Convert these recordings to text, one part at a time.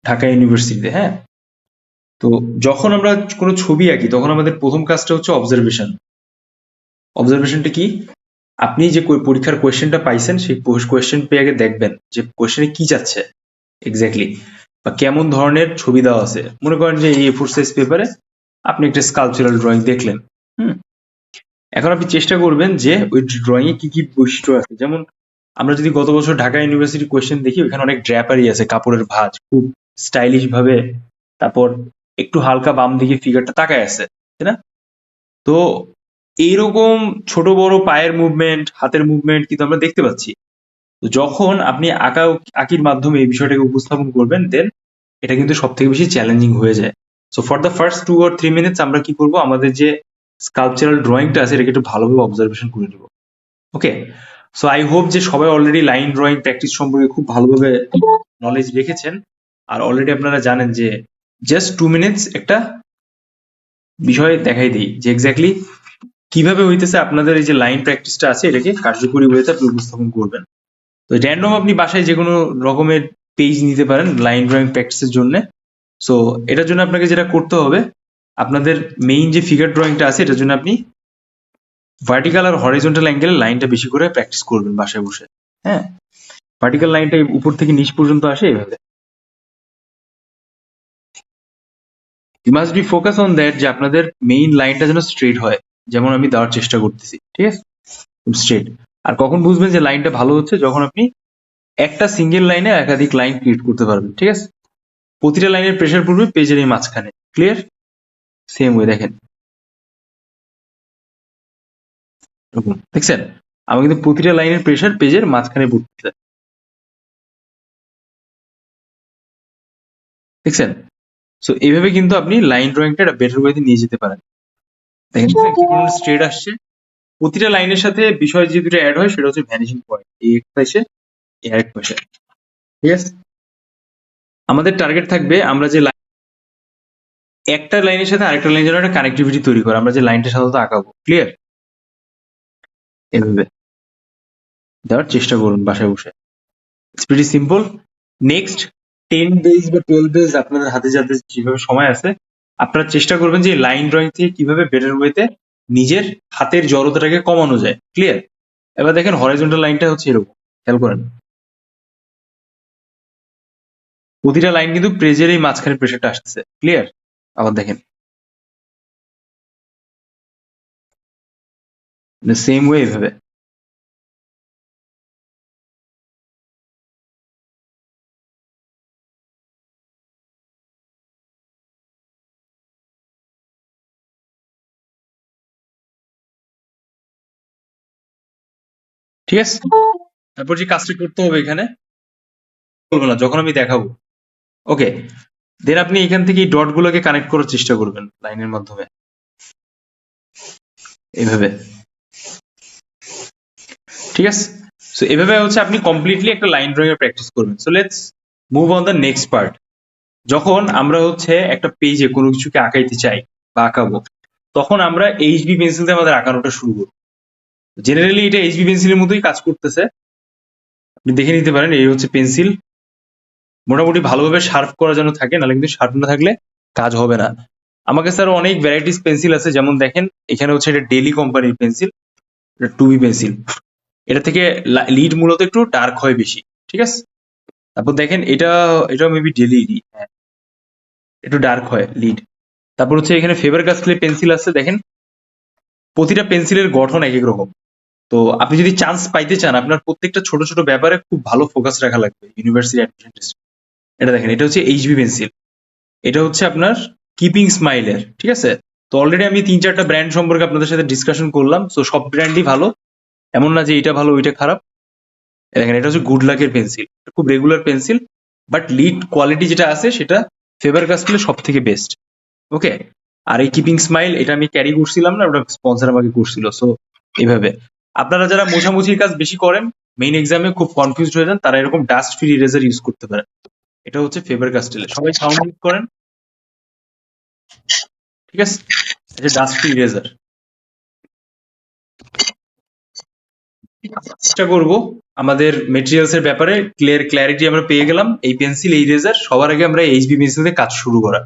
ঢাকা ইউনিভার্সিটিতে। হ্যাঁ, তো যখন আমরা কোনো ছবি আঁকি তখন আমাদের প্রথম কাজটা হচ্ছে অবজারভেশন। অবজারভেশনটা কি? আপনি যে পরীক্ষার কোয়েশ্চেনটা পাইছেন সেই কোয়েশ্চেন পেয়ে আগে দেখবেন যে কোয়েশ্চেনে কি চাচ্ছে এক্স্যাক্টলি, বা কেমন ধরনের ছবি দেওয়া আছে। মনে করেন যে এই A4 সাইজ পেপারে আপনি একটা স্কালপচারাল ড্রয়িং দেখলেন। হুম, এখন আপনি চেষ্টা করবেন যে ওই ড্রয়িং এ কি কি বৈশিষ্ট্য আছে। যেমন আমরা যদি গত বছর ঢাকা ইউনিভার্সিটি কোয়েশ্চেন দেখি, ওখানে অনেক ড্র্যাপারি আছে, কাপড়ের ভাঁজ খুব স্টাইলিশ ভাবে, তারপর একটু হালকা বাম দিকে ফিগারটা তাকায় আছে, তাই না? তো এইরকম ছোট বড় পায়ের মুভমেন্ট, হাতের মুভমেন্ট কিন্তু আমরা দেখতে পাচ্ছি। তো যখন আপনি আঁকির মাধ্যমে এই বিষয়টাকে উপস্থাপন করবেন, দেন এটা কিন্তু সব থেকে বেশি চ্যালেঞ্জিং হয়ে যায়। So for the first 2 or 3 minutes আমরা কি করব, আমাদের যে স্কাল্পচারাল ড্রয়িংটা আছে এটাকে একটু ভালোভাবে অবজারভেশন করে নেব। ওকে, সো আই হোপ যে সবাই অলরেডি লাইন ড্রয়িং প্র্যাকটিস সম্পর্কে খুব ভালোভাবে নলেজ রেখেছেন, আর অলরেডি আপনারা জানেন যে জাস্ট 2 মিনিটস একটা বিষয় দেখাই দিই যে এক্স্যাক্টলি কিভাবে হইতেছে আপনাদের এই যে লাইন প্র্যাকটিসটা আছে এটাকে কার্যকরী ওয়েতে আপনি উপস্থাপন করবেন। তো র্যান্ডম আপনি বাসায় যে কোনো রকমের পেজ নিতে পারেন লাইন ড্রয়িং প্র্যাকটিসের জন্য। সো এটার জন্য আপনাকে যেটা করতে হবে, আপনাদের মেইন যে ফিগার ড্রয়িংটা আছে এটার জন্য আপনি ভার্টিক্যাল আর হরিজন্টাল অ্যাঙ্গেলে লাইনটা বেশি করে প্র্যাকটিস করবেন বাসায় বসে। হ্যাঁ, ভার্টিক্যাল লাইনটা উপর থেকে নিচ পর্যন্ত আসে এভাবে। You must be focus on that যে আপনাদের মেইন লাইনটা যেন স্ট্রেট হয়, যেমন আমি দেওয়ার চেষ্টা করতেছি, ঠিক আছে? স্ট্রেট। আর কখন বুঝবেন যে লাইনটা ভালো হচ্ছে, যখন আপনি একটা সিঙ্গেল লাইনে একাধিক লাইন ক্রিয়েট করতে পারবেন, ঠিক আছে? প্রতিটা লাইনের প্রেসার পড়বে পেজের এই মাঝখানে। ক্লিয়ার? সেম ওয়ে দেখেন, এরকম দেখছেন? আমার কিন্তু প্রতিটা লাইনের প্রেসার পেজের মাঝখানে পড়তেছে, দেখছেন? সো এইভাবে কিন্তু আপনি লাইন ড্রয়িংটা একটা বেটার ওয়েতে নিয়ে যেতে পারেন। দেখেন কি পরিমাণ স্ট্রেট আসছে। প্রতিটা লাইনের সাথে বিষয় যে দুটো অ্যাড হয় সেটা হচ্ছে ভ্যানিশিং পয়েন্ট, এই একটা এসে এই আরেকটা এসে, ঠিক আছে? আমাদের টার্গেট থাকবে আমরা যে একটা লাইনের সাথে আরেকটা লাইনের জন্য একটা কানেক্টিভিটি তৈরি করা, আমরা যে লাইনটা সাধারণত আঁকাবো। ক্লিয়ার? এভাবে দেওয়ার চেষ্টা করুন বাসায় বসে। It's pretty simple. Next 10 days বা 12 days আপনাদের হাতে যাতে যেভাবে সময় আছে, আপনারা চেষ্টা করবেন যে লাইন ড্রয়িং থেকে কিভাবে বেটার ওয়েতে নিজের হাতের জড়তাটাকে কমানো যায়। ক্লিয়ার? এবার দেখেন হরাইজন্টাল লাইনটা হচ্ছে এরকম, খেয়াল করেন প্রতিটা লাইন কিন্তু পেজের এই মাঝখানে প্রেসারটা আসতেছে। ক্লিয়ার? আবার দেখেন সেম ওয়ে এভাবে। ঠিক আছে? তারপর যে কাজটা করতে হবে এখানে বলবো না, যখন আমি দেখাবো। ওকে, দেন আপনি এখান থেকে এই ডট গুলোকে কানেক্ট করার চেষ্টা করবেন লাইনের মাধ্যমে, এভাবে। ঠিক আছে? সো এভাবে হচ্ছে আপনি কমপ্লিটলি একটা লাইন ড্রয়িং এর প্র্যাকটিস করবেন। So let's move on the next part. যখন আমরা হচ্ছে একটা পেজে কোনো কিছুকে আঁকাইতে চাই বা আঁকাবো, তখন আমরা এইচবি পেন্সিল দিয়ে আমাদের আঁকানোটা শুরু করব। জেনারেলি এটা এইচবি পেন্সিলের মতোই কাজ করতেছে, আপনি দেখে নিতে পারেন। এই হচ্ছে পেন্সিল, মোটামুটি ভালোভাবে শার্প করা যেন থাকে, নাহলে কিন্তু শার্প না থাকলে কাজ হবে না। আমার কাছে আরো অনেক ভ্যারাইটিস পেন্সিল আছে, যেমন দেখেন এখানে হচ্ছে এটা ডেলি কোম্পানির পেন্সিল, এটা 2B পেন্সিল। এটা থেকে লিড মূলত একটু ডার্ক হয় বেশি, ঠিক আছে? তারপর দেখেন এটা মেবি ডেলি, হ্যাঁ একটু ডার্ক হয় লিড। তারপর হচ্ছে এখানে ফেবার কাস্টেলের পেন্সিল আছে, দেখেন প্রতিটা পেন্সিলের গঠন এক এক রকম। তো আপনি যদি চান্স পাইতে চান, আপনার প্রত্যেকটা ছোট ছোট ব্যাপারে খুব ভালো ফোকাস রাখা লাগবে ইউনিভার্সিটি অ্যাডমিশন টেস্ট। এটা দেখেন, এটা হচ্ছে এইচবি পেন্সিল, এটা হচ্ছে আপনার কিপিং স্মাইলের, ঠিক আছে? তো অলরেডি আমি 3-4টা ব্র্যান্ড সম্পর্কে আপনাদের সাথে ডিসকাশন করলাম। সো সব ব্র্যান্ডই ভালো, এমন না যে এটা ভালো ওইটা খারাপ। দেখেন এটা হচ্ছে গুড লাকের পেন্সিল, খুব regular pencil, but lead quality যেটা আছে সেটা ফেবার কাস্টেলের সব থেকে বেস্ট। ওকে, আর এই কিপিং স্মাইল এটা আমি ক্যারি করছিলাম না, ওটা স্পন্সর আমাকে করছিল। সো এভাবে আপনারা যারা মোছামুছির কাজ বেশি করেন, মেইন এক্সামে খুব কনফিউজড হয়ে যান, তারা এরকম ডাস্ট ফ্রি ইরেজার ইউজ করতে পারেন। এটা হচ্ছে ফেবার কাস্টেলের, সবাই সাউন্ড ইউজ করেন, ঠিক আছে? এটা ডাস্ট ফ্রি ইরেজার। চেষ্টা করব আমাদের মেটেরিয়ালস এর ব্যাপারে ক্ল্যারিটি আমরা পেয়ে গেলাম। এই পেন্সিল, এই ইরেজার, সবার আগে আমরা এইচবি পেন্সিল দিয়ে কাজ শুরু করা।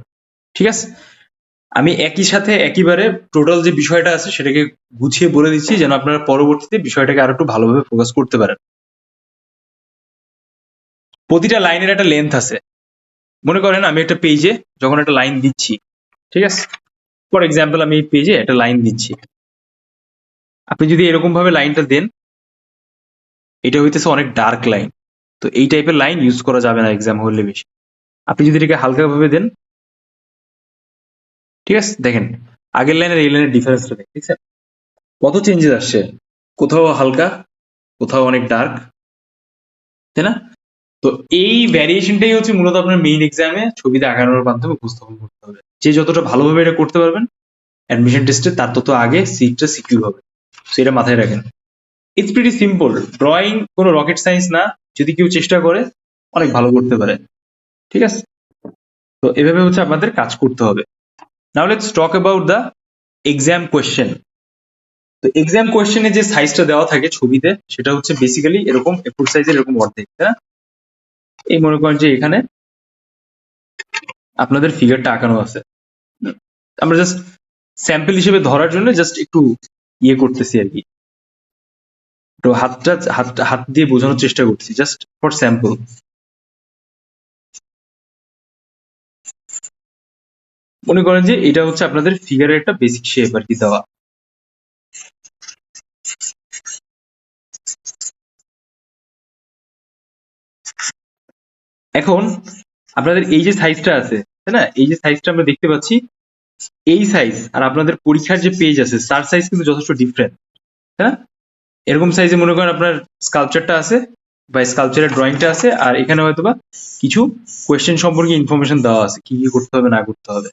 ঠিক আছে, আমি একই সাথে একইবারে টোটাল যে বিষয়টা আছে সেটাকে গুছিয়ে বলে দিচ্ছি, যেন আপনারা পরবর্তীতে বিষয়টাকে আরো একটু ভালোভাবে ফোকাস করতে পারেন। প্রতিটা লাইনের একটা লেন্থ আছে। মনে করেন আমি একটা পেজে যখন একটা লাইন দিচ্ছি, ঠিক আছে, ফর এক্সাম্পল আমি এই পেজে একটা লাইন দিচ্ছি, আপনি যদি এরকম ভাবে লাইনটা দেন, এটা হইতেছে অনেক ডার্ক লাইন, তো এই টাইপের লাইন ইউজ করা যাবে না এক্সাম হলে বেশি। আপনি যদি এটাকে হালকা ভাবে দেন, ঠিক আছে, দেখেন আগের লাইনের এই লাইনের ডিফারেন্সটা দেখেন, ঠিক আছে, কত চেঞ্জেস আসছে, কোথাও হালকা, কোথাও অনেক ডার্ক, তাই না? তো এই ভ্যারিয়েশনটাই হচ্ছে মূলত আপনার মেইন এক্সামে ছবিতে আঁকানোর মাধ্যমে উপস্থাপন করতে হবে। যে যতটা ভালোভাবে এটা করতে পারবেন অ্যাডমিশন টেস্টে, তার তত আগে সিটটা সিকিউর হবে। সেটা মাথায় রাখেন। ইটস প্রিটি সিম্পল, ড্রয়িং কোনো রকেট সায়েন্স না, যদি কেউ চেষ্টা করে অনেক ভালো করতে পারে। ঠিক আছে, তো এভাবে হচ্ছে আপনাদের কাজ করতে হবে। Now let's talk about the exam question. তো এক্সাম কোয়েশ্চেনে যে সাইজটা দেওয়া থাকে ছবিতে, সেটা হচ্ছে বেসিক্যালি এরকম A4 সাইজের, এরকম অর্ধেক, তাই না? এই মনে করেন যে এখানে আপনাদের ফিগারটা আঁকানো আছে, আমরা জাস্ট স্যাম্পল হিসেবে ধরার জন্য জাস্ট একটু ইয়ে করতেছি আর কি, তো হাত দিয়ে বোঝানোর চেষ্টা করছি, জাস্ট ফর স্যাম্পল। মনে করেন যে এটা হচ্ছে আপনাদের ফিগারের একটা বেসিক শেপ আর কি দেওয়া। এখন আপনাদের এই যে সাইজটা আছে, তাই না, এই যে সাইজটা আমরা দেখতে পাচ্ছি, এই সাইজ আর আপনাদের পরীক্ষার যে পেজ আছে তার সাইজ কিন্তু যথেষ্ট ডিফারেন্ট, তাই না? এরকম সাইজে মনে করেন আপনার স্কাল্পচারটা আছে বা স্কাল্পচারের ড্রয়িংটা আছে, আর এখানে হয়তোবা কিছু কোয়েশ্চেন সম্পর্কে ইনফরমেশন দেওয়া আছে, কি কি করতে হবে না করতে হবে,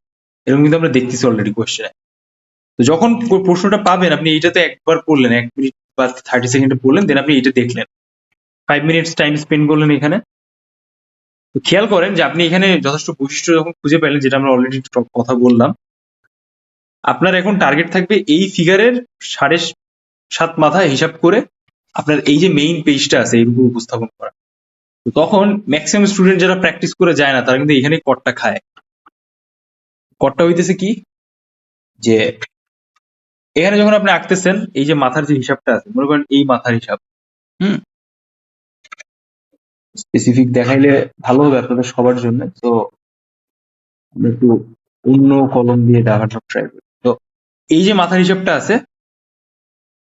এরকম কিন্তু আমরা দেখতেছি অলরেডি কোয়েশ্চেনে। তো যখন প্রশ্নটা পাবেন, আপনি এইটাতে একবার পড়লেন, 1 মিনিট বা 30 সেকেন্ডে পড়লেন, দেন আপনি এটা দেখলেন, 5 মিনিটস টাইম স্পেন্ড করলেন এখানে। তো খেয়াল করেন যে আপনি এখানে যথেষ্ট বৈশিষ্ট্য যখন খুঁজে পেলেন, যেটা আমরা অলরেডি কথা বললাম, আপনার এখন টার্গেট থাকবে এই ফিগারের 7.5 মাথা হিসাব করে আপনার এই যে মেইন পেজটা আছে এর উপর উপস্থাপন করা। তো তখন ম্যাক্সিমাম স্টুডেন্ট যারা প্র্যাকটিস করে যায় না, তারা কিন্তু এখানে কটটা খায়। কটটা হইতেছে কি, যে এখানে যখন আপনি আঁকতেছেন, এই যে মাথার যে হিসাবটা আছে, মনে করেন এই মাথার হিসাব, হুম, স্পেসিফিক দেখাইলে ভালো হবে আপনাদের সবার জন্য। তো আমরা একটু অন্য কলম দিয়ে দেখানোর ট্রাই করি। তো এই যে মাথার হিসাবটা আছে,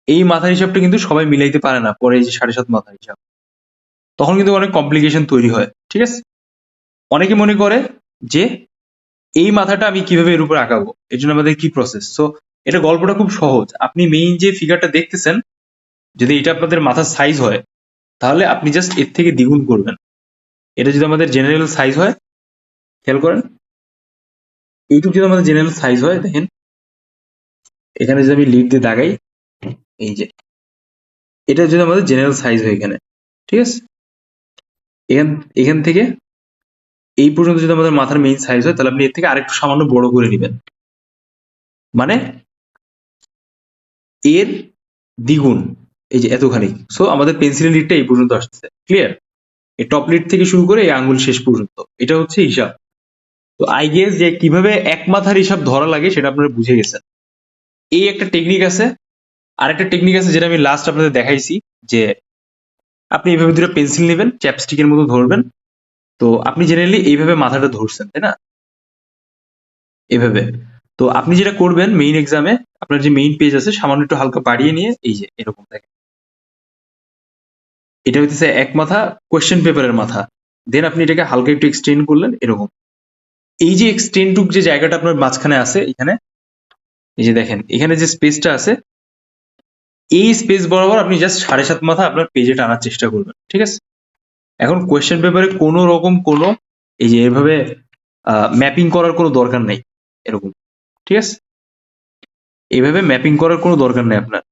এই মাথার হিসাবটা কিন্তু সবাই মিলাইতে পারে না, পরে এই যে 7.5 মাথার হিসাব, তখন কিন্তু অনেক কমপ্লিকেশন তৈরি হয়। ঠিক আছে, অনেকে মনে করে যে এই মাথাটা আমি কিভাবে এর উপর আঁকাবো, এর জন্য আমাদের কি প্রসেস। সো এটা গল্পটা খুব সহজ। আপনি মেইন যে ফিগারটা দেখতেছেন, যদি এটা আপনাদের মাথার সাইজ হয়, তাহলে আপনি জাস্ট এর থেকে দ্বিগুণ করবেন। এটা যদি আমাদের জেনারেল সাইজ হয়, খেয়াল করেন, এইটুকু যদি আমাদের জেনারেল সাইজ হয়, দেখেন এখানে যদি আমি লিড দিয়ে দাগাই, এই যে এটা যদি আমাদের জেনারেল সাইজ হয় এখানে, ঠিক আছে, এখান এখান থেকে এই পর্যন্ত যদি আমাদের মাথার মেইন সাইজ হয়, তাহলে আপনি এর থেকে আরেকটু সামান্য বড় করে নেবেন, মানে এর দ্বিগুণ, এই যে এতখানি। সো আমাদের পেন্সিলের লিডটা এই পর্যন্ত আসছে, ক্লিয়ার? এই টপ লিড থেকে শুরু করে এই আঙ্গুল শেষ পর্যন্ত, এটা হচ্ছে হিসাব। তো আই গেস যে কিভাবে এক মাথার হিসাব ধরা লাগে সেটা আপনারা বুঝে গেছেন। এই একটা টেকনিক আছে, আরেকটা টেকনিক আছে যেটা আমি লাস্ট আপনাদের দেখাইছি, যে আপনি এইভাবে দুটো পেন্সিল নেবেন, চ্যাপস্টিকের মতো ধরবেন। তো আপনি জেনারেলি এইভাবে মাথাটা ধরছেন, তাই না, এভাবে। তো আপনি যেটা করবেন মেইন এক্সামে, আপনার যে মেইন পেজ আছে সামান্য একটু হালকা বাড়িয়ে নিয়ে, এই যে এরকম দেখেন, এটা হইতেছে এক মাথা কোয়েশ্চেন পেপারের মাথা, দেন আপনি এটাকে হালকা একটু এক্সটেন্ড করলেন এরকম। এই যে এক্সটেন্ডটুক যে জায়গাটা আপনার মাঝখানে আছে এখানে, এই যে দেখেন এখানে যে স্পেসটা আছে, এই স্পেস বরাবর আপনি জাস্ট 7.5 মাথা আপনার পেজে টানার চেষ্টা করবেন। ঠিক আছে, এখন কোয়েশ্চেন পেপারে কোনো রকম কোনো এই যে এভাবে ম্যাপিং করার কোনো দরকার নেই, এরকম, ঠিক আছে, এইভাবে ম্যাপিং করার কোনো দরকার নেই আপনার।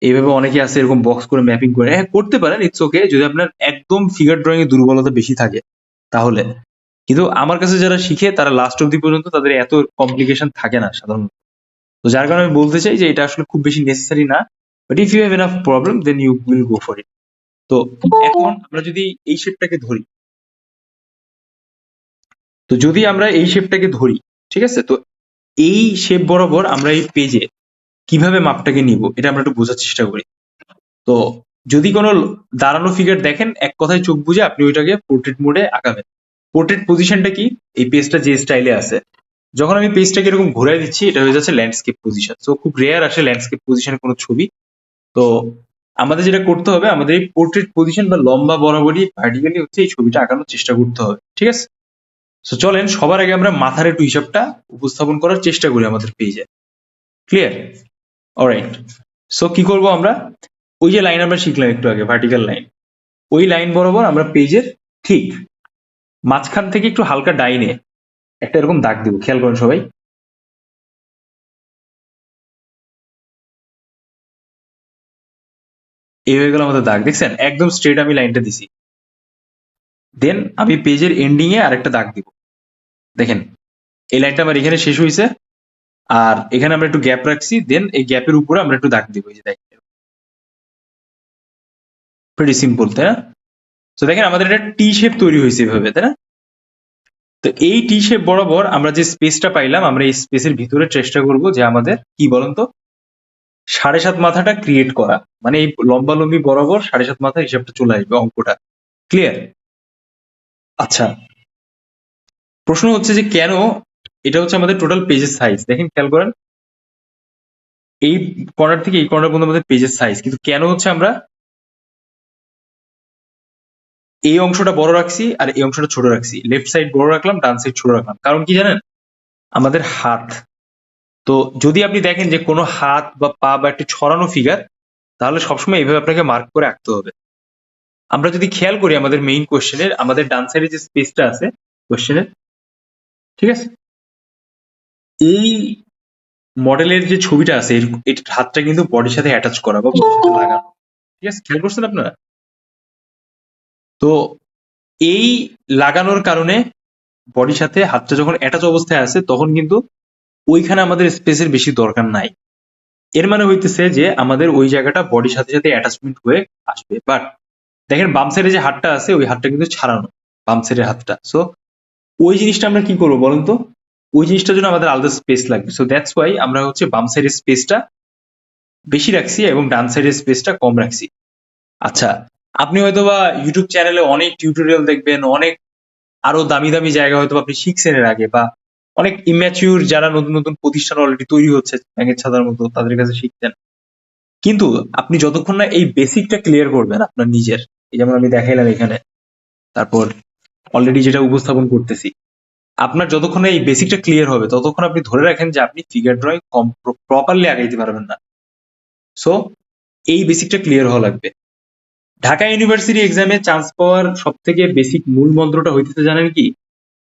এইভাবে অনেকে আছে এরকম বক্স করে ম্যাপিং করে, হ্যাঁ করতে পারেন, ইটস ওকে, যদি আপনার একদম ফিগার ড্রয়িং এর দুর্বলতা বেশি থাকে তাহলে। কিন্তু আমার কাছে যারা শিখে তারা লাস্ট অব্দি পর্যন্ত তাদের এত কমপ্লিকেশন থাকে না সাধারণত। তো যার কারণে আমি বলতে চাই যে এটা আসলে খুব বেশি নেসেসারি না। But if you have enough problem then you will go for it. তো এখন আমরা যদি এই শেপটাকে ধরি, তো যদি আমরা এই শেপটাকে ধরি, ঠিক আছে, তো এই শেপ বরাবর আমরা এই পেজে কিভাবে মাপটাকে নিব এটা আমরা একটু বোঝার চেষ্টা করি। তো যদি কোনো দাঁড়ানো ফিগার দেখেন, এক কথায় চোখ বুঝে আপনি ওইটাকে পোর্ট্রেট মোডে আঁকাবেন। পোর্ট্রেট পজিশনটা কি, এই পেজটা যে স্টাইলে আছে, যখন আমি পেজটাকে এরকম ঘুরাই দিচ্ছি এটা হয়ে যাচ্ছে ল্যান্ডস্কেপ পজিশন। সো খুব রেয়ার আসে ল্যান্ডস্কেপ পজিশনে কোনো ছবি। তো আমাদের যেটা করতে হবে, আমাদের এই পোর্ট্রেট পজিশন বা লম্বা বরাবরই ভার্টিক্যালি হচ্ছে এই ছবিটা আঁকানোর চেষ্টা করতে হবে, ঠিক আছে। সো চলেন সবার আগে আমরা মাথার একটু হিসাবটা উপস্থাপন করার চেষ্টা করি আমাদের পেজে। ক্লিয়ার? অলরাইট। সো কি করব আমরা, ওই যে লাইন আমরা শিখলাম একটু আগে, ভার্টিক্যাল লাইন, ওই লাইন বরাবর আমরা পেজের ঠিক মাঝখান থেকে একটু হালকা ডাইনে একটা এরকম দাগ দিব। খেয়াল করেন সবাই, এই হয়ে গেল আমাদের দাগ, দেখছেন একদম স্ট্রেট আমি লাইনটা দিছি। দেন আমি পেজের এন্ডিং এ আরেকটা দাগ দিব। দেখেন এই লাইনটা আমার এখানে শেষ হয়েছে, আর এখানে আমরা একটু গ্যাপ রাখছি, দেন এই গ্যাপের উপরে আমরা একটু দাগ দিব। এই যে দেখেন, প্রিটি সিম্পল, তাই না? তো দেখেন আমাদের একটা টি শেপ তৈরি হয়েছে এভাবে, তাই না? তো এই টি শেপ বরাবর আমরা যে স্পেসটা পাইলাম, আমরা এই স্পেসের ভিতরে চেষ্টা করব যে আমাদের কি বলেন তো 7.5 মাথাটা ক্রিয়েট করা, মানে এই লম্বালম্বি বরাবর 7.5 মাথা হিসাবটা চলে আসবে অঙ্কটা। ক্লিয়ার? আচ্ছা, প্রশ্ন হচ্ছে যে কেন এটা হচ্ছে আমাদের টোটাল পেজের সাইজ। দেখেন খেয়াল করেন, এই কর্নার থেকে এই কর্নার পর্যন্ত আমাদের পেজের সাইজ, কিন্তু কেন হচ্ছে আমরা এই অংশটা বড় রাখছি আর এই অংশটা ছোট রাখছি, লেফট সাইড বড় রাখলাম, ডান সাইড ছোট রাখলাম, কারণ কি জানেন, আমাদের হাত। তো যদি আপনি দেখেন যে কোনো হাত বা পা বা একটা ছড়ানো ফিগার, তাহলে সবসময় এইভাবে আপনাকে মার্ক করে আঁকতে হবে। আমরা যদি খেয়াল করি আমাদের মেইন কোশ্চেনের, আমাদের ডান সাইডে যে স্পেসটা আছে কোশ্চেনের, ঠিক আছে, এই মডেলের যে ছবিটা আছে এর হাতটা কিন্তু বডির সাথে অ্যাটাচ করা বা বডির সাথে লাগানো, ঠিক আছে, খেয়াল করছেন আপনারা? তো এই লাগানোর কারণে বডির সাথে হাতটা যখন অ্যাটাচ অবস্থায় আছে তখন কিন্তু ওইখানে আমাদের স্পেসের বেশি দরকার নাই। এর মানে হইতেছে যে আমাদের ওই জায়গাটা বডির সাথে সাথে অ্যাটাচমেন্ট হয়ে আসবে। বাট দেখেন বাম সাইডে যে হাতটা আছে ওই হাতটা কিন্তু ছাড়ানো, বাম সাইডের হাতটা। সো ওই জিনিসটা আমরা কি করবো বলুন তো, ওই জিনিসটার জন্য আমাদের আলাদা স্পেস লাগবে। সো দ্যাটস ওয়াই আমরা হচ্ছে বাম সাইডের স্পেসটা বেশি রাখছি এবং ডান সাইডের স্পেসটা কম রাখছি। আচ্ছা, আপনি হয়তোবা ইউটিউব চ্যানেলে অনেক টিউটোরিয়াল দেখবেন, অনেক আরো দামি দামি জায়গা হয়তো আপনি শিখছেন এর আগে, বা অনেক ইম্যাচিউর যারা নতুন নতুন প্রতিষ্ঠান অলরেডি তৈরি হচ্ছে ব্যাঙের ছাতার মতো, তাদের কাছে শিখতেন। কিন্তু আপনি যতক্ষণ না এই বেসিকটা ক্লিয়ার করবেন আপনার নিজের, এই যেমন আমি দেখাইলাম এখানে, তারপর অলরেডি যেটা উপস্থাপন করতেছি, আপনার যতক্ষণ না এই বেসিকটা ক্লিয়ার হবে ততক্ষণ আপনি ধরে রাখেন যে আপনি ফিগার ড্রয়িং প্রপারলি আগাইতে পারবেন না। সো এই বেসিকটা ক্লিয়ার হওয়া লাগবে। ঢাকা ইউনিভার্সিটি এক্সামে চান্স পাওয়ার সব থেকে বেসিক মূল মন্ত্রটা হইতেছে জানেন কি,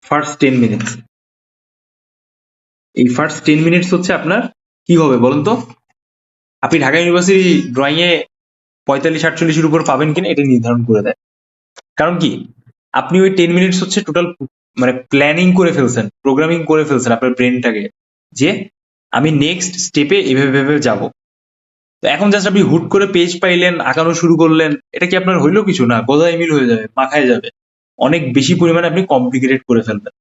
ফার্স্ট 10 মিনিটস। এই ফার্স্ট 10 মিনিটস হচ্ছে আপনার কি হবে বলুন তো, আপনি ঢাকা ইউনিভার্সিটি ড্রয়িং এ 45-48 উপর পাবেন কিনা এটা নির্ধারণ করে দেয়। কারণ কি, আপনি ওই 10 মিনিটস হচ্ছে টোটাল মানে প্ল্যানিং করে ফেলছেন, প্রোগ্রামিং করে ফেলছেন আপনার ব্রেনটাকে, যে আমি নেক্সট স্টেপে এভাবে যাবো। তো এখন জাস্ট আপনি হুট করে পেজ পাইলেন, আঁকানো শুরু করলেন, এটা কি আপনার হইলো কিছু না, গজায় মিল হয়ে যাবে, মাখায় যাবে, অনেক বেশি পরিমাণে আপনি কমপ্লিকেটেড করে ফেলবেন।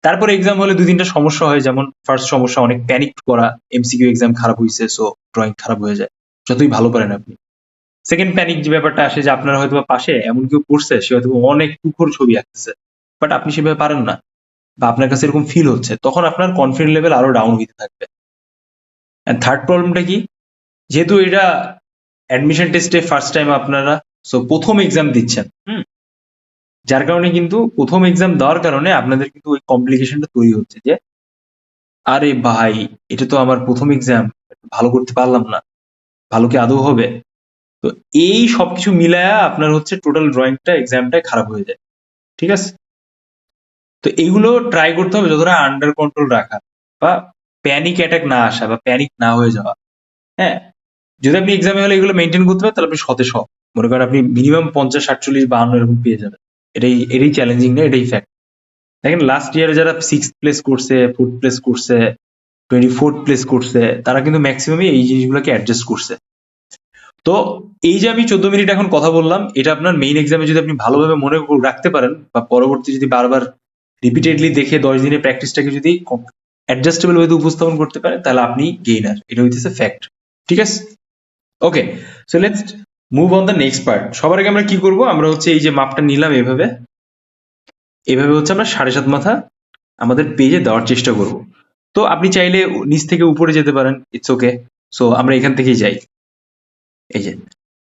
তারপরে এক্সাম হলে 2-3টা সমস্যা হয়, যেমন ফার্স্ট সমস্যা অনেক প্যানিক করা, এমসিকিউ এক্সাম খারাপ হয়েছে সো ড্রয়িং খারাপ হয়ে যায় যতই ভালো পারেন আপনি। সেকেন্ড প্যানিক যে ব্যাপারটা আসে যে আপনার হয়তো পাশে এমন কেউ পড়ছে, সে হয়তো অনেক তুখোর ছবি আঁকতেছে, বাট আপনি সেভাবে পারেন না, বা আপনার কাছে এরকম ফিল হচ্ছে, তখন আপনার কনফিডেন্স লেভেল আরো ডাউন হইতে থাকবে। এন্ড থার্ড প্রবলেমটা কি, যেহেতু এটা অ্যাডমিশন টেস্টে ফার্স্ট টাইম আপনারা, সো প্রথম এক্সাম দিচ্ছেন, যার কারণে কিন্তু প্রথম এক্সাম দেওয়ার কারণে আপনাদের কিন্তু ওই কমপ্লিকেশনটা তৈরি হচ্ছে যে আরে ভাই এটা তো আমার প্রথম এক্সাম, ভালো করতে পারলাম না, ভালো কি আদৌ হবে? তো এই সবকিছু মিলায়া আপনার হচ্ছে টোটাল ড্রয়িংটা এক্সামটাই খারাপ হয়ে যায়, ঠিক আছে? তো এইগুলো ট্রাই করতে হবে যতটা আন্ডার কন্ট্রোল রাখা, বা প্যানিক অ্যাটাক না আসা বা প্যানিক না হয়ে যাওয়া। হ্যাঁ, যদি আপনি এক্সামে হলে এগুলো মেনটেন করতে পারেন তাহলে আপনি শতে 100, মনে করেন আপনি মিনিমাম 50, 48, 52 এরকম পেয়ে যাবেন। এটাই চ্যালেঞ্জিং না, এটাই ফ্যাক্ট। দেখেন লাস্ট ইয়ারে যারা 6th প্লেস করছে, 4th প্লেস করছে, 24th প্লেস করছে, তারা কিন্তু ম্যাক্সিমামই এই জিনিসগুলোকে অ্যাডজাস্ট করছে। তো এই যে আমি 14 মিনিট এখন কথা বললাম, এটা আপনার মেইন এক্সামে যদি আপনি ভালোভাবে মনে রাখতে পারেন, বা পরবর্তী যদি বারবার রিপিটেডলি দেখে 10 দিনের প্র্যাকটিসটাকে যদি অ্যাডজাস্টেবল ওয়েতে উপস্থাপন করতে পারেন, তাহলে আপনি গেইনার। এটা হইতেছে ফ্যাক্ট। ঠিক আছে, okay. So let's move on the next part. সবার আগে আমরা কি করব, আমরা হচ্ছে এই যে মাপটা নিলাম, এভাবে এভাবে হচ্ছে আমরা 7.5 মাথা আমাদের পেজে দেওয়ার চেষ্টা করব। তো আপনি চাইলে নিচ থেকে উপরে যেতে পারেন, ইটস ওকে। সো আমরা এখান থেকেই যাই। এই যে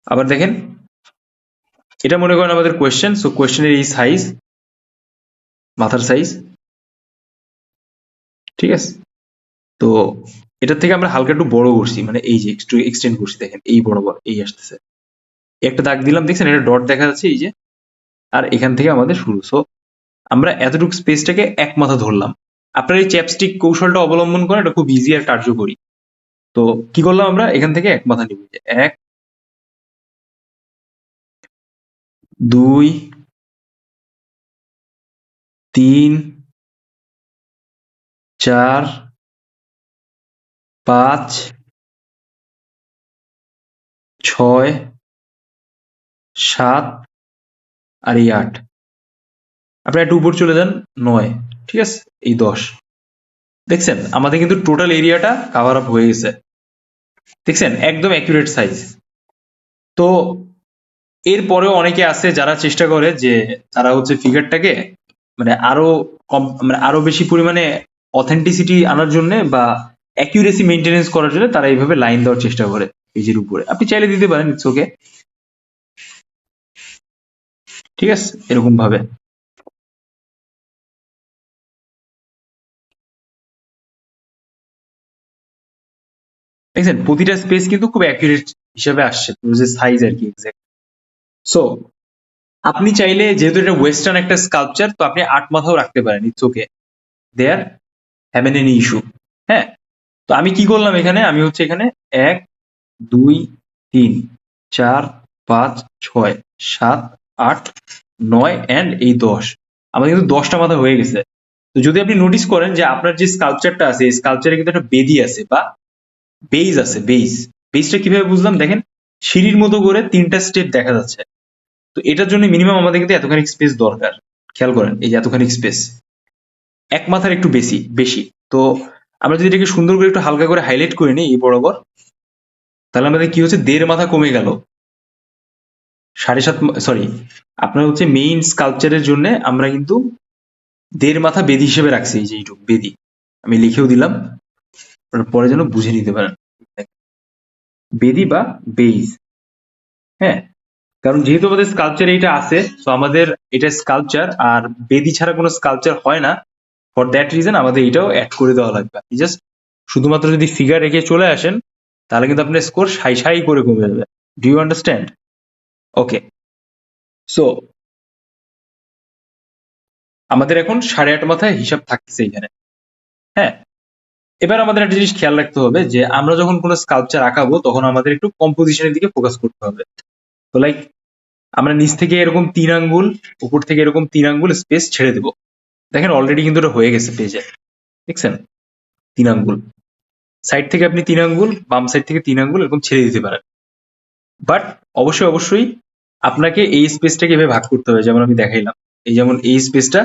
আবার দেখেন, এটা মনে করেন আমাদের কোয়েশ্চেন। সো কোয়েশ্চেনের এই সাইজ, মাথার সাইজ, ঠিক আছে। তো এটার থেকে আমরা হালকা একটু বড় করছি, মানে এই যে একটু এক্সটেন্ড করছি, দেখেন এই বরাবর এই আসতেছে, একটা দাগ দিলাম, দেখছেন এটা ডট দেখা যাচ্ছে, এই যে। আর এখান থেকে আমাদের শুরু। সো আমরা এতটুকু স্পেসটাকে এক মাথা ধরলাম। আপনার এই চ্যাপস্টিক কৌশলটা অবলম্বন করা, এটা খুব ইজি আর কার্যকরী। তো কি করলাম, আমরা এখান থেকে এক মাথা নিব, 1 2 3 4 5 6 7 আর এই 8। আপনি একটু উপর চলে যান, 9, ঠিক আছে, এই 10। দেখছেন আমাদের কিন্তু টোটাল এরিয়াটা কাভার আপ হয়ে গেছে। দেখছেন একদম অ্যাকুরেট সাইজ। তো এরপরেও অনেকে আছে যারা চেষ্টা করে যে তারা হচ্ছে ফিগারটাকে মানে আরো কম, মানে আরো বেশি পরিমাণে অথেন্টিসিটি আনার জন্য বা অ্যাকিউরেসি মেনটেনেন্স করার জন্য তারা এইভাবে লাইন দেওয়ার চেষ্টা করে পেজের উপরে। আপনি চাইলে দিতে পারেন, ইটস ওকে, ঠিক আছে, এরকম ভাবে। দেখছেন প্রতিটা স্পেস কিন্তু খুব অ্যাকুরেট হিসাবে আসছে, যে সাইজ আর কি এক্সাক্ট। সো আপনি চাইলে, যেহেতু এটা ওয়েস্টার্ন একটা স্কাল্পচার, তো আপনি 8 মাথাও রাখতে পারেন, it's okay, there haven't any issue. হ্যাঁ, তো আমি কি করলাম এখানে, আমি হচ্ছে এখানে 1 2 3 4 5 6 7 8 9 এন্ড এই 10। আমাদের কিন্তু 10টা মাথা হয়ে গেছে। তো যদি আপনি নোটিস করেন যে আপনার যে স্কাল্পচারটা আছে, এই স্কাল্পচারে কিন্তু একটা বেদি আছে বা বেইজ আছে। বেইজটা কিভাবে বুঝলাম, দেখেন সিঁড়ির মতো করে 3টা স্টেপ দেখা যাচ্ছে। তো এটার জন্য মিনিমাম আমাদের কিন্তু এতখানি স্পেস দরকার। খেয়াল করেন, এই যে এতখানি স্পেস, এক মাথার একটু বেশি বেশি। তো আমরা যদি এটাকে সুন্দর করে একটু হালকা করে হাইলাইট করে নিই এই বরাবর, তাহলে আমাদের কি হচ্ছে, 1.5 মাথা কমে গেল। 7.5, সরি, আপনার হচ্ছে মেইন স্কাল্পচারের জন্য আমরা কিন্তু 1.5 মাথা বেদি হিসেবে রাখছি, এই যে এইটুকু বেদি আমি লিখেও দিলাম, পরে যেন বুঝে নিতে পারেন, বেদি বা বেইজ। হ্যাঁ, কারণ যেহেতু আমাদের স্কাল্পচার এইটা আছে, তো আমাদের এটা স্কাল্পচার, আর বেদি ছাড়া কোনো স্কাল্পচার হয় না। ফর দ্যাট রিজন আমাদের এটাও অ্যাড করে দেওয়া লাগবে। আপনি জাস্ট শুধুমাত্র যদি ফিগার রেখে চলে আসেন, তাহলে কিন্তু আপনার স্কোর সাই সাই করে কমে যাবে। Do you understand? Okay, so আমাদের এখন 8.5 মাথায় হিসাব থাকতেছে এখানে। হ্যাঁ, এবার আমাদের একটা জিনিস খেয়াল রাখতে হবে যে আমরা যখন কোনো স্কাল্পচার আঁকাবো, তখন আমাদের একটু কম্পোজিশনের দিকে ফোকাস করতে হবে। তো লাইক আমরা নিচ থেকে এরকম 3 আঙ্গুল, উপর থেকে এরকম 3 আঙ্গুল স্পেস ছেড়ে দেবো। দেখেন অলরেডি কিন্তু এটা হয়ে গেছে পেজে, দেখছেন 3 আঙ্গুল। সাইড থেকে আপনি 3 আঙ্গুল, বাম সাইড থেকে 3 আঙ্গুল এরকম ছেড়ে দিতে পারেন। বাট অবশ্যই অবশ্যই আপনাকে এই স্পেসটাকে এভাবে ভাগ করতে হবে, যেমন আমি দেখাইলাম। এই যেমন এই স্পেসটা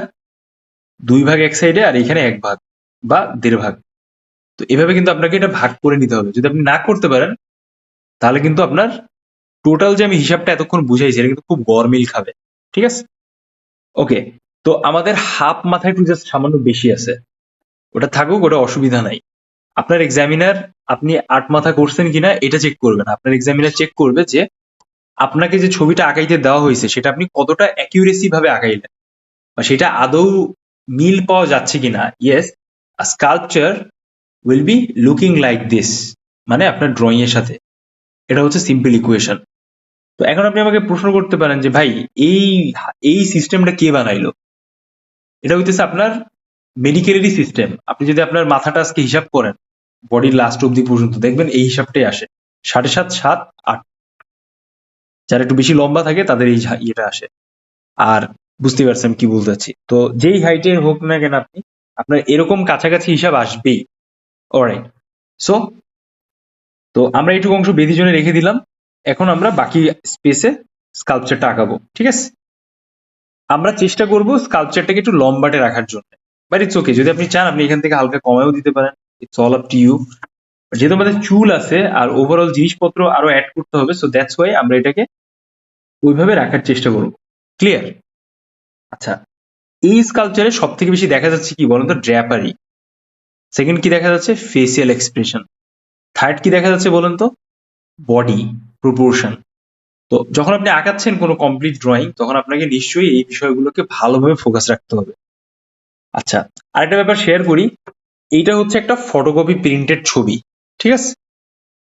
2 ভাগ এক সাইডে, আর এখানে 1 ভাগ বা 1.5 ভাগ। তো এভাবে কিন্তু আপনাকে এটা ভাগ করে নিতে হবে। যদি আপনি না করতে পারেন, তাহলে কিন্তু আপনার টোটাল যে আমি হিসাবটা এতক্ষণ বুঝাইছি, এটা কিন্তু খুব গরমিল খাবে। ঠিক আছে, ওকে। তো আমাদের হাফ মাথায় একটু জাস্ট সামান্য বেশি আছে, ওটা থাকুক, ওটা অসুবিধা নাই। আপনার এক্সামিনার আপনি 8 মাথা করছেন কিনা এটা চেক করবে না। আপনার এক্সামিনার চেক করবে যে আপনাকে যে ছবিটা আঁকাইতে দেওয়া হয়েছে, সেটা আপনি কতটা অ্যাকিউরেসি ভাবে আঁকাইলেন, বা সেটা আদৌ মিল পাওয়া যাচ্ছে কিনা। Yes, a sculpture will be looking like this, মানে আপনার ড্রয়িং এর সাথে। এটা হচ্ছে সিম্পল ইকুয়েশন। তো এখন আপনি আমাকে প্রশ্ন করতে পারেন যে ভাই, এই এই সিস্টেমটা কে বানাইলো? এটা হইতেছে আপনার মেডিকেলেরই সিস্টেম। আপনি যদি আপনার মাথাটা আজকে হিসাব করেন বডির লাস্ট অব্দি পর্যন্ত, দেখবেন এই হিসাবটাই আসে, 7.5 7 8। যারা একটু বেশি লম্বা থাকে তাদের এই ইয়েটা আসে। আর বুঝতে পারছেন কি বলতে চাচ্ছি। তো যেই হাইটের হোক না কেন আপনি, আপনার এরকম কাছাকাছি হিসাব আসবেই। অলরাইট, সো তো আমরা এইটুকু অংশ বেদির জন্য রেখে দিলাম। এখন আমরা বাকি স্পেসে স্কাল্পচারটা আঁকাবো, ঠিক আছে? আমরা চেষ্টা করব স্কাল্পচারটাকে একটু লম্বাটে রাখার জন্য, বাট ইটস ওকে, যদি আপনি চান আপনি এখান থেকে হালকা কমায়ও দিতে পারেন, it's all up to you. যেহেতু আমাদের চুল আছে আর ওভারঅল জিনিসপত্র আরো অ্যাড করতে হবে, সো দ্যাটস ওয়াই আমরা এটাকে ওইভাবে রাখার চেষ্টা করব। ক্লিয়ার? আচ্ছা, এই স্কাল্পচারে সব থেকে বেশি দেখা যাচ্ছে কি বলুন তো? ড্র্যাপারি। সেকেন্ড কি দেখা যাচ্ছে? Facial expression. থার্ড কি দেখা যাচ্ছে বলুন তো? Body proportion. তো যখন আপনি আঁকাচ্ছেন কোনো কমপ্লিট ড্রয়িং, তখন আপনাকে নিশ্চয়ই এই বিষয়গুলোকে ভালোভাবে ফোকাস রাখতে হবে। আচ্ছা, আরেকটা ব্যাপার শেয়ার করি। এইটা হচ্ছে একটা ফটোকপি প্রিন্টেড ছবি, ঠিক আছে?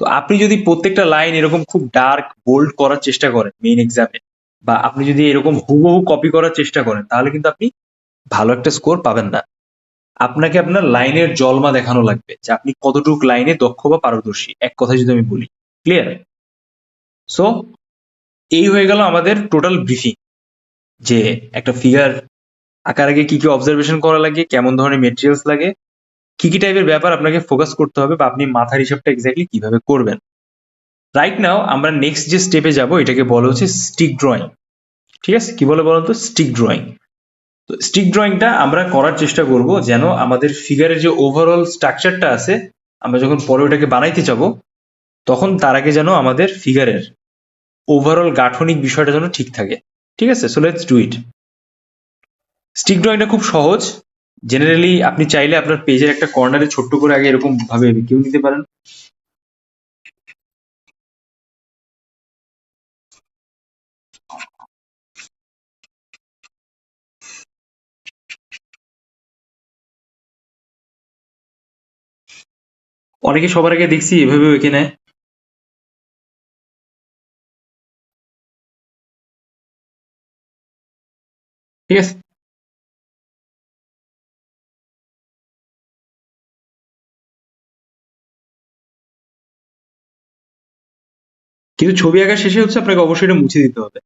তো আপনি যদি প্রত্যেকটা লাইন এরকম খুব ডার্ক বোল্ড করার চেষ্টা করেন মেইন এক্সামে, বা আপনি যদি এরকম হুবহু কপি করার চেষ্টা করেন, তাহলে কিন্তু আপনি ভালো একটা স্কোর পাবেন না। আপনাকে আপনার লাইনের জলমা দেখানো লাগবে যে আপনি কতটুক লাইনে দক্ষ বা পারদর্শী, এক কথায় যদি আমি বলি। ক্লিয়ার? সো এই হয়ে গেল আমাদের টোটাল ব্রিফিং, যে একটা ফিগার আঁকার আগে কি কি অবজারভেশন করা লাগে, কেমন ধরনের মেটেরিয়ালস লাগে, কি কি টাইপের ব্যাপার আপনাকে ফোকাস করতে হবে, বা আপনি মাথার হিসাবটা এক্স্যাক্টলি কিভাবে করবেন। রাইট নাও আমরা নেক্সট যে স্টেপে যাব, এটাকে বলা হচ্ছে স্টিক ড্রয়িং। ঠিক আছে? কি বলে বলুন তো? Stick drawing. তো স্টিক ড্রয়িংটা আমরা করার চেষ্টা করব যেন আমাদের ফিগারের যে ওভারঅল স্ট্রাকচারটা আছে, আমরা যখন পরে ওটাকে বানাইতে যাব, তখন তার আগে যেন আমাদের ফিগারের ওভারঅল গাঠনিক বিষয়টা যেন ঠিক থাকে। ঠিক আছে? So let's do it. Stick ড্রয়িংটা খুব সহজ। জেনারেলি আপনি চাইলে আপনার পেজের একটা কর্নারে ছোট্ট করে আগে এরকম ভাবে কেউ নিতে পারেন। অনেকে সবার আগে দেখছি এভাবে এঁকে নেয়। ঠিক আছে? কিন্তু ছবি আঁকার শেষে হচ্ছে আপনাকে অবশ্যই এটা মুছে দিতে হবে।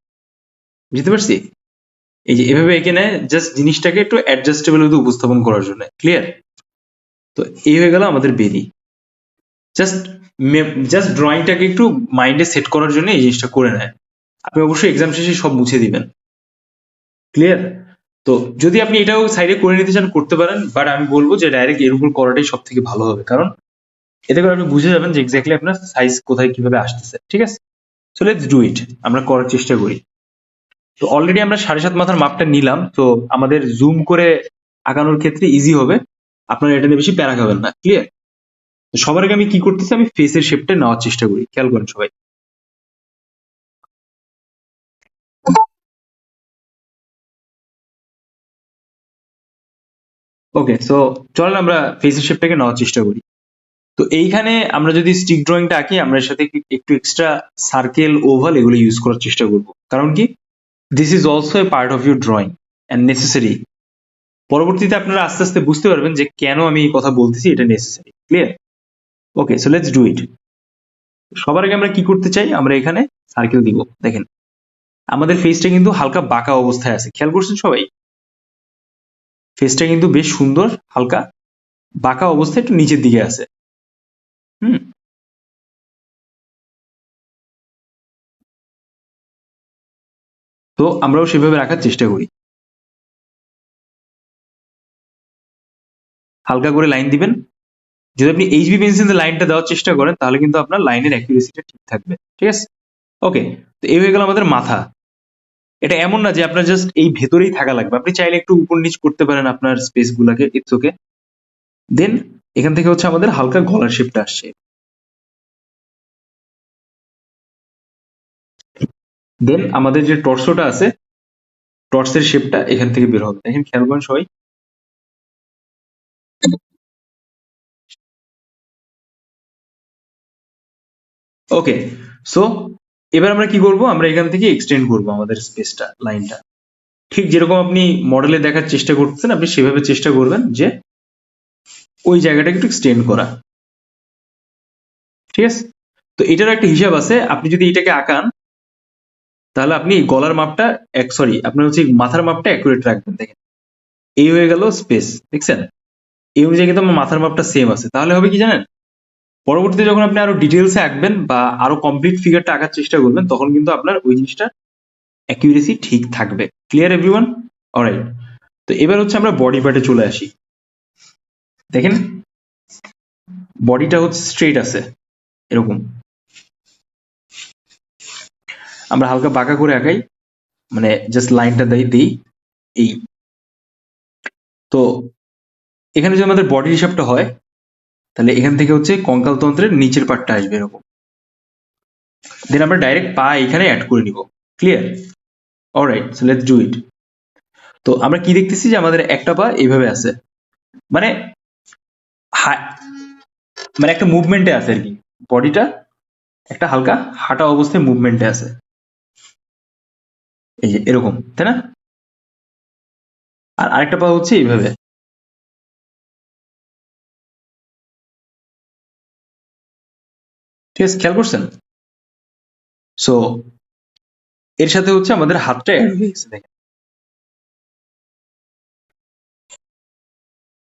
বুঝতে পারছি? এই যে এভাবে এঁকে নেয় জাস্ট জিনিসটাকে একটু অ্যাডজাস্টেবল মধ্যে উপস্থাপন করার জন্য। ক্লিয়ার? তো এই হয়ে গেল আমাদের বেরি। জাস্ট জাস্ট ড্রয়িংটাকে একটু মাইন্ডে সেট করার জন্য এই জিনিসটা করে নেয়। আপনি অবশ্যই এক্সাম শেষে সব মুছে দিবেন। ক্লিয়ার? তো যদি আপনি এটাও সাইডে করে নিতে চান করতে পারেন, বাট আমি বলবো যে ডাইরেক্ট এর উপর করাটাই সব থেকে ভালো হবে, কারণ এতে করে আপনি বুঝে যাবেন যে এক্স্যাক্টলি আপনার সাইজ কোথায় কিভাবে আসতেছে। ঠিক আছে? So let's do it. আমরা করার চেষ্টা করি। তো অলরেডি আমরা 7.5 মাথার মাপটা নিলাম, তো আমাদের জুম করে আঁকানোর ক্ষেত্রে ইজি হবে। আপনারা এটা নিয়ে বেশি প্যারা খাবেন না। ক্লিয়ার? তো সবার আগে আমি কি করতেছি, আমি ফেসের শেপটা নেওয়ার চেষ্টা করি। খেয়াল করেন সবাই। ওকে, সো চলেন আমরা ফেসের শেপটাকে নেওয়ার চেষ্টা করি। তো এইখানে আমরা যদি স্টিক ড্রয়িংটা আঁকি, আমরা এর সাথে একটু এক্সট্রা সার্কেল, ওভাল এগুলো ইউজ করার চেষ্টা করব। কারণ কি, this is also a part of your drawing and necessary. পরবর্তীতে আপনারা আস্তে আস্তে বুঝতে পারবেন যে কেন আমি এই কথা বলতেছি, এটা necessary. Clear? Okay, so let's do it. সবার আগে আমরা কি করতে চাই, আমরা এখানে সার্কেল দিব। দেখেন আমাদের ফেসটা কিন্তু হালকা বাঁকা অবস্থায় আছে, খেয়াল করছেন সবাই? ফেসটা কিন্তু বেশ সুন্দর, হালকা বাঁকা অবস্থায় একটু নিচের দিকে আছে। হুম। তো আমরাও সেভাবে রাখার চেষ্টা করি। হালকা করে লাইন দিবেন। যদি আপনি এইচবি পেন্সিল দিয়ে লাইনটা দেওয়ার চেষ্টা করেন, তাহলে কিন্তু আপনার লাইনের অ্যাকুরেসিটা ঠিক থাকবে। ঠিক আছে? ওকে, তো এই হয়ে গেল আমাদের মাথা। এটা এমন না যে আপনার জাস্ট এই ভেতরেই থাকা লাগবে, আপনি চাইলে একটু উপর নিচ করতে পারেন আপনার স্পেস গুলাকে, ইটস ওকে। দেন এখান থেকে হচ্ছে আমাদের হালকা গলার শেপটা আসছে। দেন আমাদের যে টর্সোটা আছে, টর্সের শেপটা এখান থেকে বের হবে। দেখেন, খেয়াল করেন সবাই। ওকে, সো এবার আমরা কি করব, আমরা এখান থেকে এক্সটেন্ড করব আমাদের স্পেসটা, লাইনটা। ঠিক যেরকম আপনি মডেলে দেখার চেষ্টা করতেছেন, আপনি সেভাবে চেষ্টা করবেন যে ওই জায়গাটাকে একটু এক্সটেন্ড করা। ঠিক আছে? তো এটার একটা হিসাব আছে। আপনি যদি এটাকে আঁকান, তাহলে আপনি গলার মাপটা সরি, আপনার হচ্ছে মাথার মাপটা অ্যাকুরেট রাখবেন। দেখেন এই হয়ে গেল স্পেস, দেখছেন? এই অনুযায়ী কিন্তু আমার মাথার মাপটা সেম আছে। তাহলে হবে কি জানেন, পরবর্তীতে যখন আপনি আরো ডিটেলসে আঁকবেন বা আরো কমপ্লিট ফিগারটা আঁকার চেষ্টা করবেন, তখন কিন্তু আপনার ওই জিনিসটা অ্যাকিউরেসি ঠিক থাকবে। Clear everyone? অলরাইট, তো এবার হচ্ছে আমরা বডি পার্টে চলে আসি। দেখেন বডিটা হচ্ছে স্ট্রেট আছে এরকম, আমরা হালকা বাঁকা করে আঁকাই, মানে জাস্ট লাইনটা দিই এই। তো এখানে যদি আমাদের বডি হিসাবটা হয়, তাহলে এখান থেকে হচ্ছে কঙ্কালতন্ত্রের নিচের পার্টটা আসবে এরকম, দেন আমরা ডাইরেক্ট পা এখানে অ্যাড করে নিব। Clear? Alright, so let's do it. তো আমরা কি দেখতেছি যে আমাদের একটা পা এইভাবে আছে, মানে মানে একটা মুভমেন্টে আছে আর কি, বডিটা একটা হালকা হাঁটা অবস্থায় মুভমেন্টে আছে, এই যে এরকম, তাই না? আর আরেকটা পা হচ্ছে এইভাবে। ঠিক আছে, খেয়াল করছেন? সো এর সাথে হচ্ছে আমাদের হাতটা অ্যাড হয়ে গেছে, দেখেন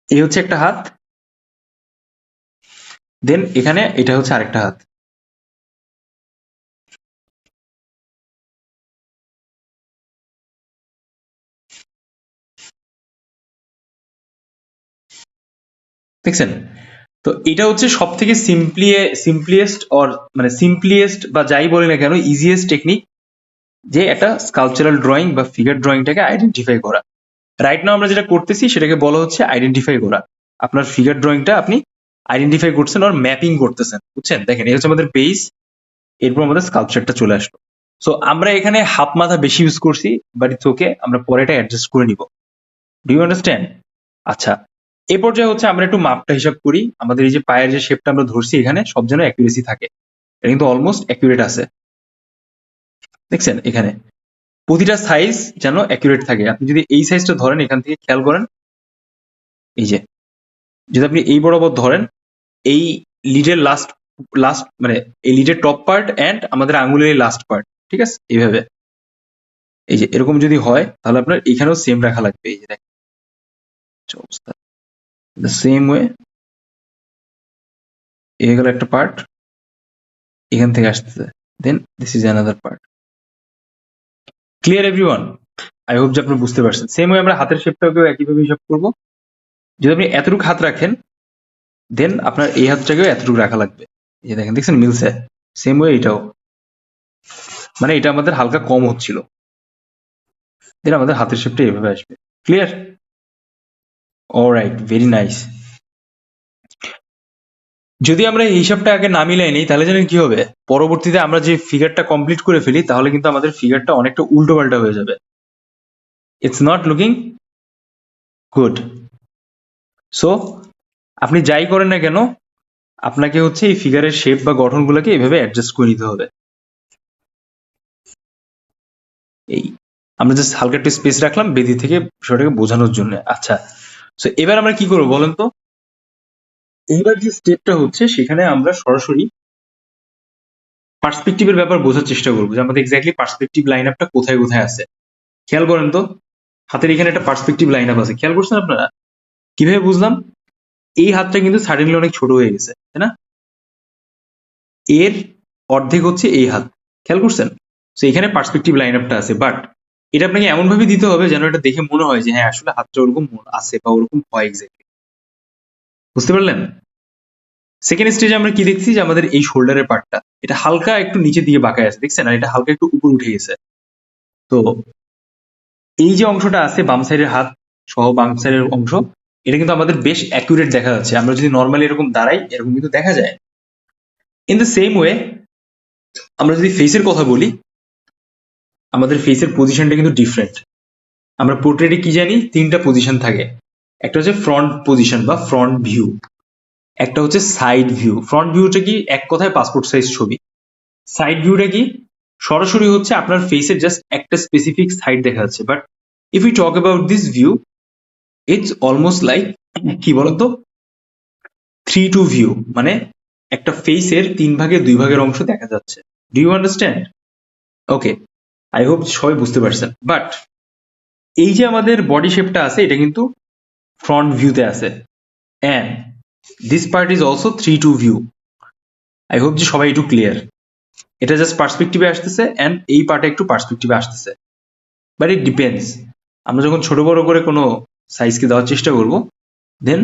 এই হচ্ছে একটা হাত, দেন এখানে এটা হচ্ছে আরেকটা হাত। দেখছেন? তো এটা হচ্ছে সব থেকে সিম্পলিয়েস্ট অর মানে সিম্পলিয়েস্ট বা যাই বলি না কেন ইজিয়েস্ট টেকনিক, যে একটা স্কাল্পচারাল ড্রয়িং বা ফিগার ড্রয়িংটাকে আইডেন্টিফাই করা। রাইট নাও আমরা যেটা করতেছি সেটাকে বলা হচ্ছে আইডেন্টিফাই করা। আপনার ফিগার ড্রয়িংটা আপনি আইডেন্টিফাই করছেন আর ম্যাপিং করতেছেন, বুঝছেন? দেখেন এই হচ্ছে আমাদের বেস, এরপর আমাদের স্কাল্পচারটা চলে আসলো। সো আমরা এখানে হাফ মাথা বেশি ইউজ করছি, বাট ইটস ওকে, আমরা পরেটা অ্যাডজাস্ট করে নিব। Do you understand? আচ্ছা, এ পর্যায়ে হচ্ছে আমরা একটু মাপটা হিসাব করি। আমাদের এই যে পায়ের যে শেপটা আমরা ধরছি এখানে সব যেন অ্যাকুরেসি থাকে, এটা কিন্তু অলমোস্ট অ্যাকুরেট আছে। দেখছেন এখানে প্রতিটা সাইজ যেন অ্যাকুরেট থাকে। আপনি যদি এই সাইজটা ধরেন, এখান থেকে খেয়াল করেন, এই যে যদি আপনি এই বরাবর ধরেন, এই লিডের লাস্ট লাস্ট মানে এই লিডের টপ পার্ট এন্ড আমাদের আঙুলের এই লাস্ট পার্ট, ঠিক আছে, এইভাবে এই যে এরকম যদি হয়, তাহলে আপনার এখানেও সেম রাখা লাগবে। এই যে দেখেন অবস্থা, দ্য সেম ওয়ে এ গেল একটা পার্ট, এখান থেকে আসতেছে, then this is another part. Clear everyone? I hope যে আপনি বুঝতে পারছেন। সেম ওয়ে আমরা হাতের শেপটাকেও একইভাবে হিসাব করবো। যদি আপনি এতটুকু হাত রাখেন, দেন আপনার এই হাতটাকেও এতটুকু রাখা লাগবে। এই যে দেখেন, দেখছেন মিলছে? সেম ওয়ে এটাও, মানে এটা আমাদের হালকা কম হচ্ছিল, দেন আমাদের হাতের শেপটা এভাবে আসবে। ক্লিয়ার? Alright, very nice. যদি আমরা এই হিসাবটা আগে না মিলাই নিই, তাহলে জানেন কি হবে? পরবর্তীতে আমরা যে ফিগারটা কমপ্লিট করে ফেলি, তাহলে কিন্তু আমাদের ফিগারটা অনেকটা উল্টো পাল্টা হয়ে যাবে। It's not looking good. So আপনি যাই করেন না কেন, আপনাকে হচ্ছে এই ফিগারের শেপ বা গঠনগুলোকে এভাবে অ্যাডজাস্ট করে নিতে হবে। এই আমরা জাস্ট হালকা একটু স্পেস রাখলাম বেদি থেকে বিষয়টাকে বোঝানোর জন্য। আচ্ছা, সো এবার আমরা কি করবো বলেন তো? এইবার যে স্টেপটা হচ্ছে, সেখানে আমরা সরাসরি পার্সপেক্টিভের ব্যাপার বোঝার চেষ্টা করবো, যে আমাদের এক্স্যাক্টলি পার্সপেক্টিভ লাইন আপটা কোথায় কোথায় আছে। খেয়াল করেন তো, হাতের এখানে একটা পার্সপেক্টিভ লাইন আপ আছে, খেয়াল করছেন আপনারা? কিভাবে বুঝলাম? এই হাতটা কিন্তু সাডেনলি অনেক ছোট হয়ে গেছে, তাই না? এর অর্ধেক হচ্ছে এই হাত, খেয়াল করছেন? তো এখানে পার্সপেক্টিভ লাইন আপটা আছে, বাট এটা আপনাকে এমন ভাবে দিতে হবে যেন এটা দেখে মনে হয় যে হ্যাঁ আসলে হাতটা ওরকম আছে বা ওরকম হয় এক্স্যাক্টলি। বুঝতে পারলেন? সেকেন্ড স্টেজে আমরা কি দেখছি, যে আমাদের এই শোল্ডারের পার্টটা এটা হালকা একটু নিচের দিকে বাঁকায় আছে, দেখছেন? আর এটা হালকা একটু উপর উঠে গেছে। তো এই যে অংশটা আছে বাম সাইডের হাত সহ বাম সাইডের অংশ, এটা কিন্তু আমাদের বেশ অ্যাকুরেট দেখা যাচ্ছে। আমরা যদি নর্মালি এরকম দাঁড়াই, এরকম কিন্তু দেখা যায়। ইন দ্য সেম ওয়ে আমরা যদি ফেসের কথা বলি, আমাদের ফেসের পজিশনটা কিন্তু ডিফারেন্ট। আমরা পোর্ট্রেটে কি জানি, তিনটা পজিশন থাকে। একটা হচ্ছে ফ্রন্ট পজিশন বা ফ্রন্ট ভিউ, একটা হচ্ছে সাইড ভিউ। ফ্রন্ট ভিউটা কি, এক কথায় পাসপোর্ট সাইজ ছবি। সাইড ভিউটা কি, সরাসরি হচ্ছে আপনার ফেসের জাস্ট একটা স্পেসিফিক সাইড দেখা যাচ্ছে। But if you talk about this view, it's almost like কি বলতো, 3-2 ভিউ, মানে একটা ফেসের 3 ভাগের 2 ভাগের অংশ দেখা যাচ্ছে। Do you understand? Okay, I hope সবাই বুঝতে পারছেন। বাট এই যে আমাদের বডি শেপটা আছে, এটা কিন্তু ফ্রন্ট ভিউতে আছে, and this part is also 3-2 view. I hope যে সবাই একটু ক্লিয়ার। এটা জাস্ট পার্সপেক্টিভে আসতেছে অ্যান্ড এই পার্টে একটু পার্সপেক্টিভে আসতেছে, বাট ইট ডিপেন্ডস। আমরা যখন ছোট বড় করে কোনো সাইজকে দেওয়ার চেষ্টা করব, then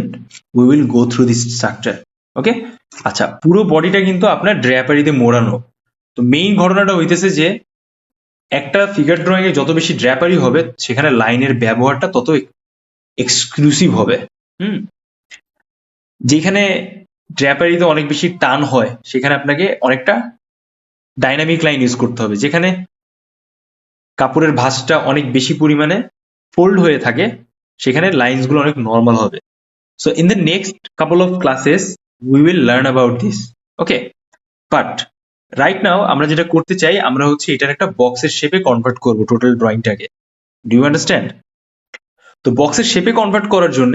we will go through this structure. Okay, আচ্ছা, পুরো বডিটা কিন্তু আপনার ড্র্যাপারিতে মোড়ানো। তো মেইন ঘটনাটা হইতেছে যে একটা ফিগার ড্রয়িং এ যত বেশি ড্র্যাপারি হবে, সেখানে লাইনের ব্যবহারটা তত এক্সক্লুসিভ হবে। হুম, যেখানে ড্র্যাপারিতে অনেক বেশি টান হয়, সেখানে আপনাকে অনেকটা ডাইনামিক লাইন ইউজ করতে হবে। যেখানে কাপড়ের ভাঁজটা অনেক বেশি পরিমাণে ফোল্ড হয়ে থাকে, সেখানে লাইনস গুলো অনেক নর্মাল হবে। So in the next couple of classes we will learn about this. Okay, but right now আমরা যেটা করতে চাই, আমরা হচ্ছে এটার একটা বক্সের শেপে কনভার্ট করবো টোটাল ড্রয়িংটাকে। Do you understand? তো বক্সের শেপে কনভার্ট করার জন্য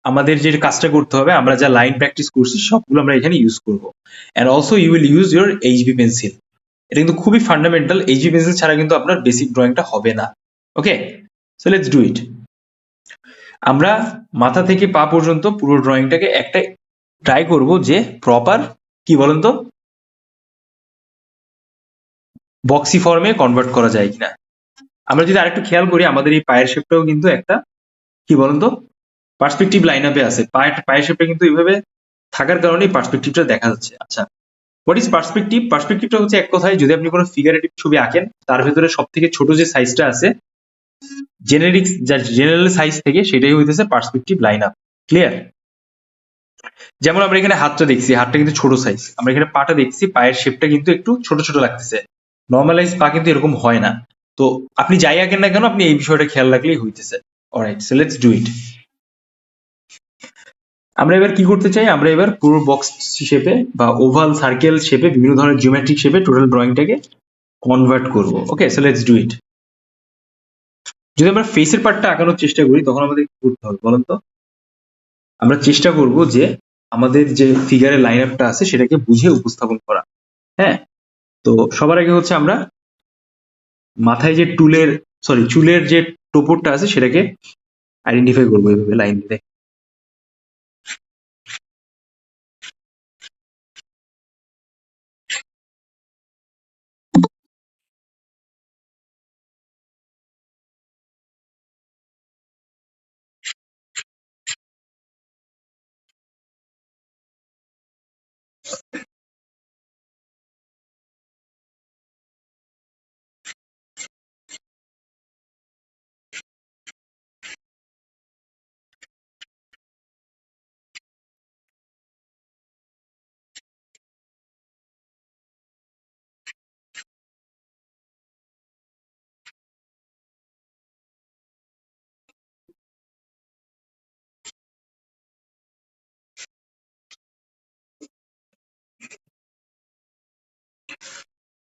আমাদের যে কাজটা করতে হবে, আমরা যা লাইন প্র্যাকটিস করছি সবগুলো আমরা এখানে ইউজ করবো। And also you will use your HB pencil. এটা কিন্তু খুবই ফান্ডামেন্টাল, এইচবি পেন্সিল ছাড়া কিন্তু আপনার বেসিক ড্রয়িংটা হবে না। ওকে, সো লেটস ডু ইট। আমরা মাথা থেকে পা পর্যন্ত পুরো ড্রয়িংটাকে একটা ট্রাই করব যে প্রপার, কি বলেন তো, বক্সি ফর্মে কনভার্ট করা যায় কিনা। আমরা যদি আরেকটু খেয়াল করি, আমাদের এই পায়ের শেপটাও কিন্তু একটা, কি বলেন তো, পার্সপেক্টিভ লাইন আপে আছে। পায়ের শেপটা কিন্তু এইভাবে থাকার কারণে পার্সপেক্টিভটা দেখা যাচ্ছে। আচ্ছা, হোয়াট ইজ পার্সপেক্টিভ? পার্সপেক্টিভটা হচ্ছে এক কথায়, যদি আপনি কোনো ফিগারেটিভ ছবি আঁকেন, তার ভেতরে সব থেকে ছোট যে সাইজটা আছে, জেনারেল সাইজ থেকে, সেটাই হইতেছে পার্সপেক্টিভ লাইন আপ। ক্লিয়ার? যেমন আমরা এখানে হাতটা দেখছি, হাতটা কিন্তু ছোট সাইজ। আমরা এখানে পাটা দেখছি, পায়ের শেপটা কিন্তু একটু ছোট ছোট লাগতেছে। নর্মালাইজ পা কিন্তু এরকম হয় না। তো আপনি যাই আঁকেন না কেন, আপনি এই বিষয়টা খেয়াল রাখলেই হইতেছে। Alright, so let's do it. আমরা এবার কি করতে চাই, আমরা এবার পুরো বক্স শেপে বা ওভাল, সার্কেল শেপে, বিভিন্ন ধরনের জিওমেট্রিক শেপে টোটাল ড্রয়িংটাকে কনভার্ট করব। ওকে, সো লেটস ডু ইট। যদি আমরা ফেসের পার্টটা আঁকানোর চেষ্টা করি, তখন আমাদের কি করতে হবে বলেন তো? আমরা চেষ্টা করব যে আমাদের যে ফিগারের লাইন আপটা আছে সেটাকে বুঝে উপস্থাপন করা। হ্যাঁ, তো সবার আগে হচ্ছে আমরা মাথায় যে চুলের যে টোপরটা আছে সেটাকে আইডেন্টিফাই করবো এইভাবে লাইন দিয়ে।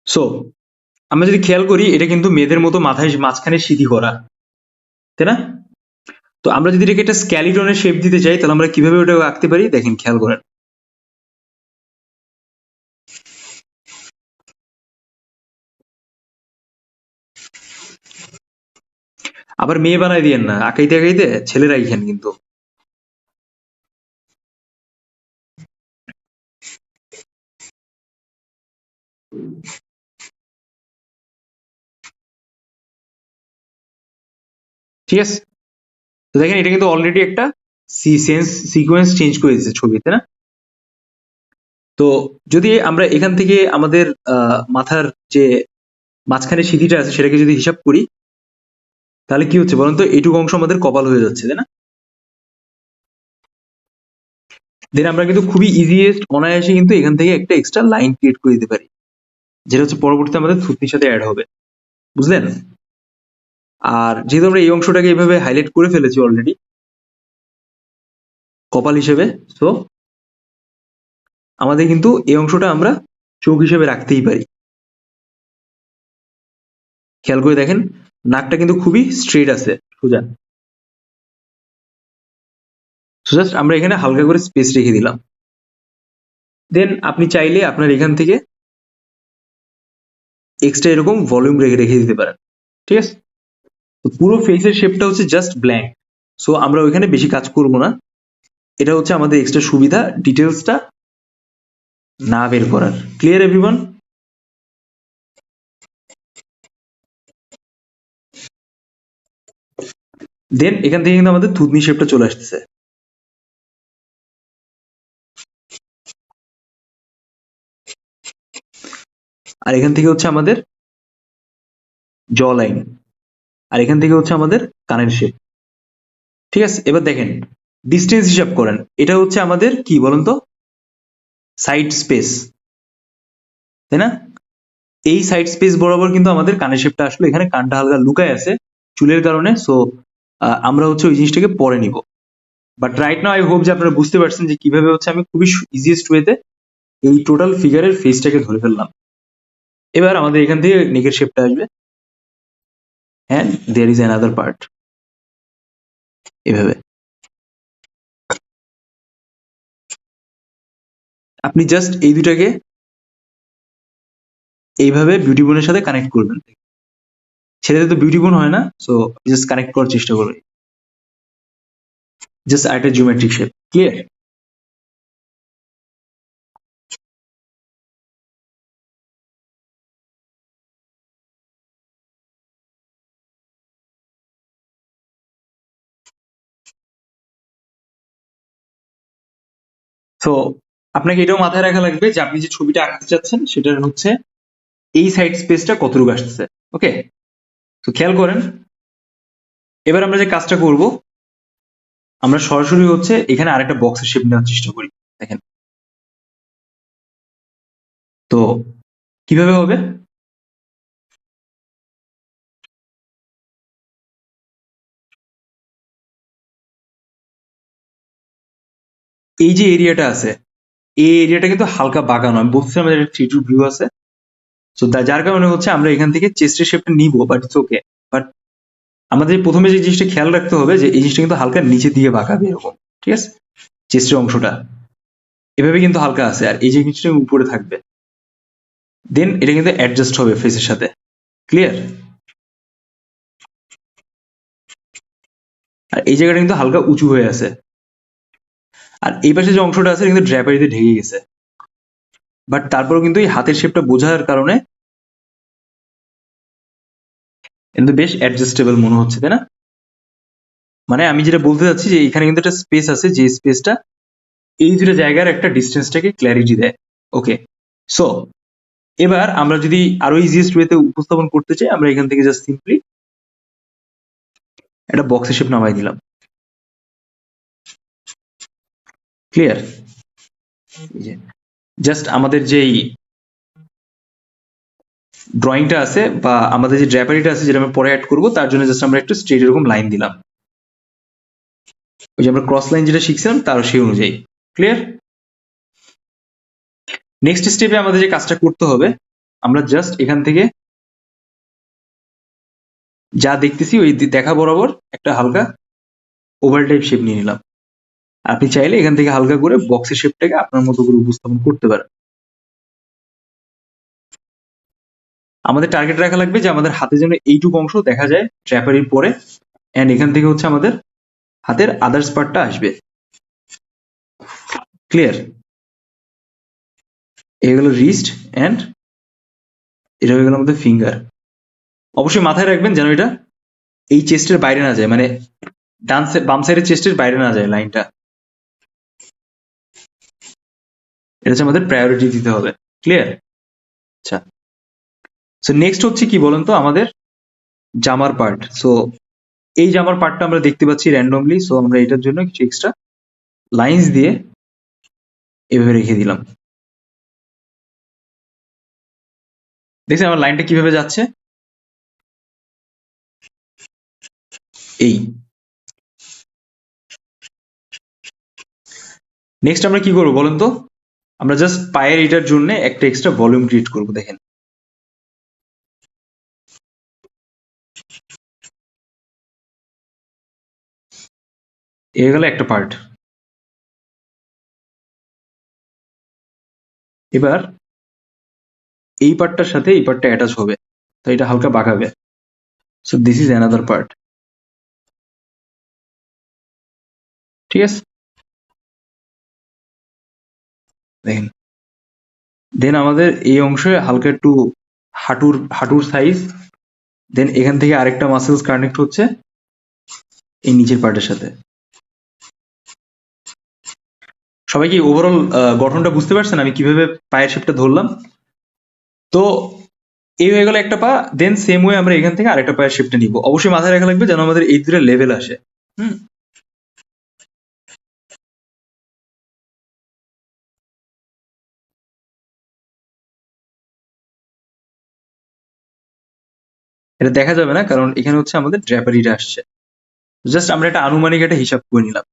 সো আমরা যদি খেয়াল করি, এটা কিন্তু মেয়েদের মতো মাথায় মাঝখানে সিঁথি করা, তাই না? তো আমরা যদি এটাকে একটা স্ক্যালিটনের শেপ দিতে চাই, তাহলে আমরা কিভাবে ওটা আঁকতে পারি দেখেন, খেয়াল করেন। আবার মেয়ে বানাই দিয়েন না, আঁকাইতে আঁকাইতে ছেলেরা আইখেন কিন্তু। ঠিক আছে, তো দেখেন এটা কিন্তু অলরেডি একটা সিকোয়েন্স চেঞ্জ করে দিচ্ছে ছবিতে, না? তো যদি আমরা এখান থেকে আমাদের মাথার যে মাঝখানে সিঁথিটা আছে সেটাকে যদি হিসাব করি, তাহলে কি হচ্ছে বলুন তো? এইটুকু অংশ আমাদের কপাল হয়ে যাচ্ছে, তাই না? দেন আমরা কিন্তু খুবই ইজিয়েস্ট, অনায়াসে কিন্তু এখান থেকে একটা এক্সট্রা লাইন ক্রিয়েট করে দিতে পারি, যেটা হচ্ছে পরবর্তীতে আমাদের থুতনির সাথে অ্যাড হবে। বুঝলেন? আর যেহেতু আমরা এই অংশটাকে এইভাবে হাইলাইট করে ফেলেছি অলরেডি কপাল হিসেবে, তো আমাদের কিন্তু এই অংশটা আমরা চোখ হিসেবে রাখতেই পারি। খেয়াল করে দেখেন, নাকটা কিন্তু খুবই স্ট্রেট আছে, সোজা। জাস্ট আমরা এখানে হালকা করে স্পেস রেখে দিলাম। দেন আপনি চাইলে আপনার এখান থেকে এক্সট্রা এরকম ভলিউম রেখে রেখে দিতে পারেন। ঠিক আছে, তো পুরো ফেসের শেপটা হচ্ছে জাস্ট ব্ল্যাঙ্ক। সো আমরা ওইখানে বেশি কাজ করব না। এটা হচ্ছে আমাদের এক্সট্রা সুবিধা, ডিটেলসটা না বের করার। Clear everyone? দেন এখান থেকে কিন্তু আমাদের থুতনি শেপটা চলে আসতেছে। আর এখান থেকে হচ্ছে আমাদের জ লাইন, আর এখান থেকে হচ্ছে আমাদের কানের শেপ। ঠিক আছে, এবার দেখেন ডিস্টেন্স হিসাব করেন, এটা হচ্ছে আমাদের কি বলেন তো, সাইড স্পেস, তাই না? এই সাইড স্পেস বরাবর কিন্তু আমাদের কানের শেপটা আসলো, এখানে কানটা হালকা লুকায় আছে চুলের কারণে, সো আমরা হচ্ছে ওই জিনিসটাকে পরে নিব। But right now I hope যে আপনারা বুঝতে পারছেন যে কিভাবে হচ্ছে আমি খুবই ইজিয়েস্ট ওয়েতে এই টোটাল ফিগারের ফেসটাকে ধরে ফেললাম। এবার আমাদের এখান থেকে নেকের শেপটা আসবে, and there is another part, এভাবে। আপনি জাস্ট এই দুটাকে এইভাবে বিউটি বোনের সাথে কানেক্ট করবেন। ছেলেদের তো বিউটি বোন হয় না, সো জাস্ট কানেক্ট করার চেষ্টা করবেন, জাস্ট আরেকটা জিওমেট্রিক শেপ। ক্লিয়ার? তো আপনাকে এটাও মাথায় রাখা লাগবে যে আপনি যে ছবিটা আঁকতে চাচ্ছেন সেটার হচ্ছে এই সাইড স্পেসটা কতটুকু আসতেছে। ওকে, তো খেয়াল করেন, এবার আমরা যে কাজটা করব, আমরা সরাসরি হচ্ছে এখানে আরেকটা বক্সের শেপ নেওয়ার চেষ্টা করি। দেখেন তো কিভাবে হবে। এই যে এরিয়াটা আছে, এই এরিয়াটা কিন্তু হালকা বাঁকানো, আমি বলছিলাম আমাদের একটা 3D ভিউ আছে, তো যার কারণে হচ্ছে আমরা এখান থেকে চেস্টের শেপটা নিব, বাট ইটস ওকে। বাট আমাদের প্রথমে যে জিনিসটা খেয়াল রাখতে হবে যে এই জিনিসটা কিন্তু হালকা নিচের দিকে বাঁকাবে এরকম, ঠিক আছে? চেস্টের অংশটা এভাবে কিন্তু হালকা আছে, আর এই যে জিনিসটা উপরে থাকবে, দেন এটা কিন্তু অ্যাডজাস্ট হবে ফেসের সাথে। ক্লিয়ার? আর এই জায়গাটা কিন্তু হালকা উঁচু হয়ে আছে, আর এই পাশে যে অংশটা আছে এটা কিন্তু ড্র্যাপারিতে ঢেকে গেছে। বাট তারপরেও কিন্তু এই হাতের শেপটা বোঝার কারণে কিন্তু বেশ অ্যাডজাস্টেবল মনে হচ্ছে, তাই না? মানে আমি যেটা বলতে চাচ্ছি যে এখানে কিন্তু একটা স্পেস আছে, যে স্পেসটা এই দুটো জায়গার একটা ডিস্টেন্সটাকে ক্ল্যারিটি দেয়। ওকে, সো এবার আমরা যদি আরো ইজিয়েস্ট ওয়েতে উপস্থাপন করতে চাই, আমরা এখান থেকে জাস্ট সিম্পলি একটা বক্সের শেপ নামাই দিলাম। ক্লিয়ার? জাস্ট আমাদের যেই ড্রয়িংটা আছে বা আমাদের যে ড্র্যাপারিটা আছে যেটা আমরা পরে অ্যাড করবো, তার জন্য জাস্ট আমরা একটু স্ট্রেট এরকম লাইন দিলাম, ওই যে আমরা ক্রস লাইন যেটা শিখছিলাম তার সেই অনুযায়ী। ক্লিয়ার? নেক্সট স্টেপে আমাদের যে কাজটা করতে হবে, আমরা জাস্ট এখান থেকে যা দেখতেছি ওই দেখা বরাবর একটা হালকা ওভাল টাইপ শেপ নিয়ে নিলাম। আপনি চাইলে এখান থেকে হালকা করে বক্সের শেপটাকে আপনার মতো করে উপস্থাপন করতে পারেন। আমাদের টার্গেট রাখা লাগবে যে আমাদের হাতে যেন এইটুকু অংশ দেখা যায় ট্র্যাপারির পরে, এন্ড এখান থেকে হচ্ছে আমাদের হাতের আদার্স পার্টটা আসবে। ক্লিয়ার? এই হলো রিস্ট, এন্ড এটা হয়ে গেল আমাদের ফিঙ্গার। অবশ্যই মাথায় রাখবেন যেন এটা এই চেস্টের বাইরে না যায়, মানে বাম সাইডের চেস্টের বাইরে না যায় লাইনটা। এটা হচ্ছে আমাদের প্রায়োরিটি দিতে হবে। ক্লিয়ার? আচ্ছা, সো নেক্সট হচ্ছে কি বলেন তো, আমাদের জামার পার্ট। সো এই জামার পার্টটা আমরা দেখতে পাচ্ছি র্যান্ডমলি, সো আমরা এটার জন্য কিছু এক্সট্রা লাইন্স দিয়ে এভাবে রেখে দিলাম। দেখছেন আমার লাইনটা কিভাবে যাচ্ছে, এই। নেক্সট আমরা কি করবো বলেন তো, আমরা জাস্ট পায়ের এটার জন্য একটা এক্সট্রা ভলিউম ক্রিয়েট করবো। দেখেন এ গেল একটা পার্ট। এবার এই পার্টটার সাথে এই পার্টটা অ্যাটাচ হবে, তো এটা হালকা বাঁকাবে। So this is another part. ঠিক আছে, দেখেন দেন আমাদের এই অংশে হালকা একটু হাঁটুর সাইজ, দেন এখান থেকে আরেকটা মাসেলস কানেক্ট হচ্ছে এই নিচের পার্টের সাথে। সবাই কি ওভারঅল গঠনটা বুঝতে পারছেন আমি কিভাবে পায়ের শেপটা ধরলাম? তো এই হয়ে গেল একটা পা। দেন সেম ওয়ে আমরা এখান থেকে আরেকটা পায়ের শেপটা নিব। অবশ্যই মাথায় রাখা লাগবে যেন আমাদের এই দুটো লেভেল আসে। হুম, এটা দেখা যাবে না কারণ এখানে হচ্ছে আমাদের ড্র্যাপারিটা আসছে। জাস্ট আমরা একটা আনুমানিক একটা হিসাব করে নিলাম।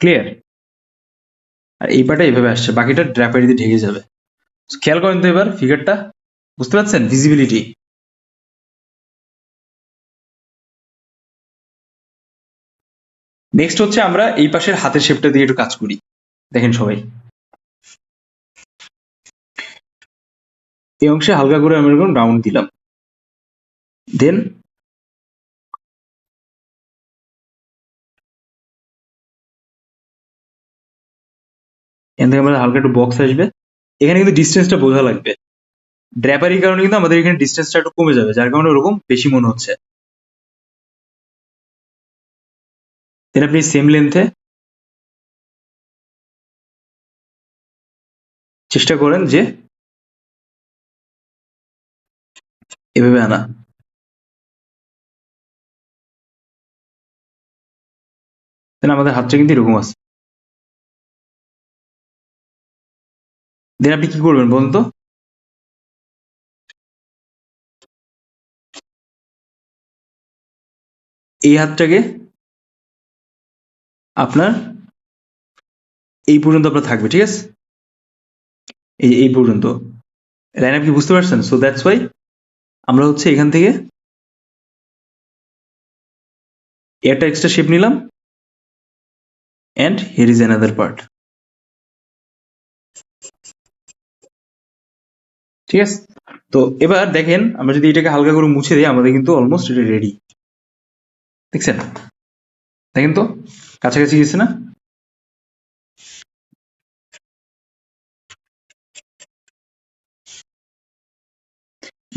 ক্লিয়ার? আর এই পাটা এইভাবে আসছে, বাকিটা ড্র্যাপারিতে ঢেকে যাবে। খেয়াল করেন তো এবার ফিগারটা, বুঝতে পারছেন ভিজিবিলিটি? নেক্সট হচ্ছে আমরা এই পাশের হাতের শেপটা দিয়ে একটু কাজ করি। দেখেন সবাই, এই অংশে হালকা করে আমি এরকম রাউন্ড দিলাম। দেন এখান থেকে আমাদের হালকা একটু বক্স আসবে। এখানে কিন্তু ডিস্টেন্সটা বোঝা লাগবে। ড্র্যাপারির কারণে কিন্তু আমাদের এখানে ডিস্টেন্সটা একটু কমে যাবে, যার কারণে ওরকম বেশি মনে হচ্ছে। দেন আপনি সেম লেন্থে চেষ্টা করেন যে এভাবে আনা। দেন আমাদের হাতটা কিন্তু এরকম আছে। দেন আপনি কি করবেন বলুন তো? এই হাতটাকে আপনার এই পর্যন্ত আপনার থাকবে, ঠিক আছে? এই পর্যন্ত লাইন আপ কি বুঝতে পারছেন? সো দ্যাটস ওয়াই আমরা হচ্ছে এখান থেকে একটা এক্সট্রা শেপ নিলাম and here is another part. ঠিক আছে? তো এবার দেখেন আমরা যদি এটাকে হালকা করে মুছে দিই আমাদের কিন্তু অলমোস্ট এটা রেডি। দেখছেন? দেখেন তো কাছাকাছি গেছে না?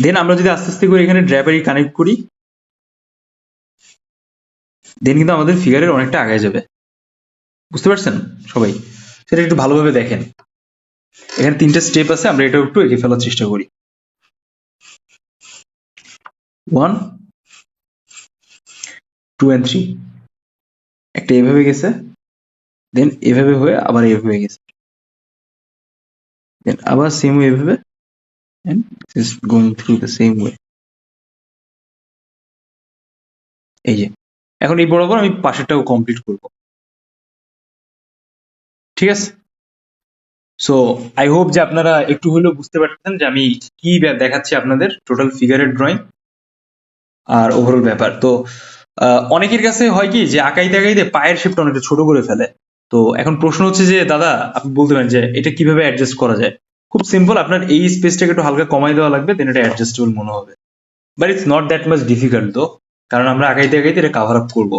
দেন আমরা যদি আস্তে আস্তে করে এখানে ড্রাইভারি কানেক্ট করি, দেন কিন্তু আমাদের ফিগারের অনেকটা আগে যাবে। বুঝতে পারছেন সবাই? সেটা একটু ভালোভাবে দেখেন। এখানে 3টা স্টেপ আছে, আমরা এটা একটু এঁকে ফেলার চেষ্টা করি। 1 2 and 3। একটা এভাবে গেছে, দেন এভাবে হয়ে আবার এভাবে গেছে, দেন আবার সেম ওয়ে এভাবে, and just going through the same way। এই যে এখন এই বরাবর আমি পাশেরটাও কমপ্লিট করব। ঠিক আছে? সো আই হোপ যে আপনারা একটু হলেও বুঝতে পারছেন যে আমি কি দেখাচ্ছি আপনাদের টোটাল ফিগারের ড্রয়িং আর ওভারঅল ব্যাপার। তো অনেকের কাছে হয় কি যে আঁকাইতে আঁকাইতে পায়ের শেপটা অনেকটা ছোট করে ফেলে। তো এখন প্রশ্ন হচ্ছে যে দাদা আপনি বলতে পারেন যে এটা কিভাবে অ্যাডজাস্ট করা যায়? খুব সিম্পল, আপনার এই স্পেসটাকে একটু হালকা কমাই দেওয়া লাগবে, দেন এটা অ্যাডজাস্টেবল মনে হবে। But it's not that much difficult তো, কারণ আমরা আগাইতে আগাইতে এটা কাভার আপ করবো।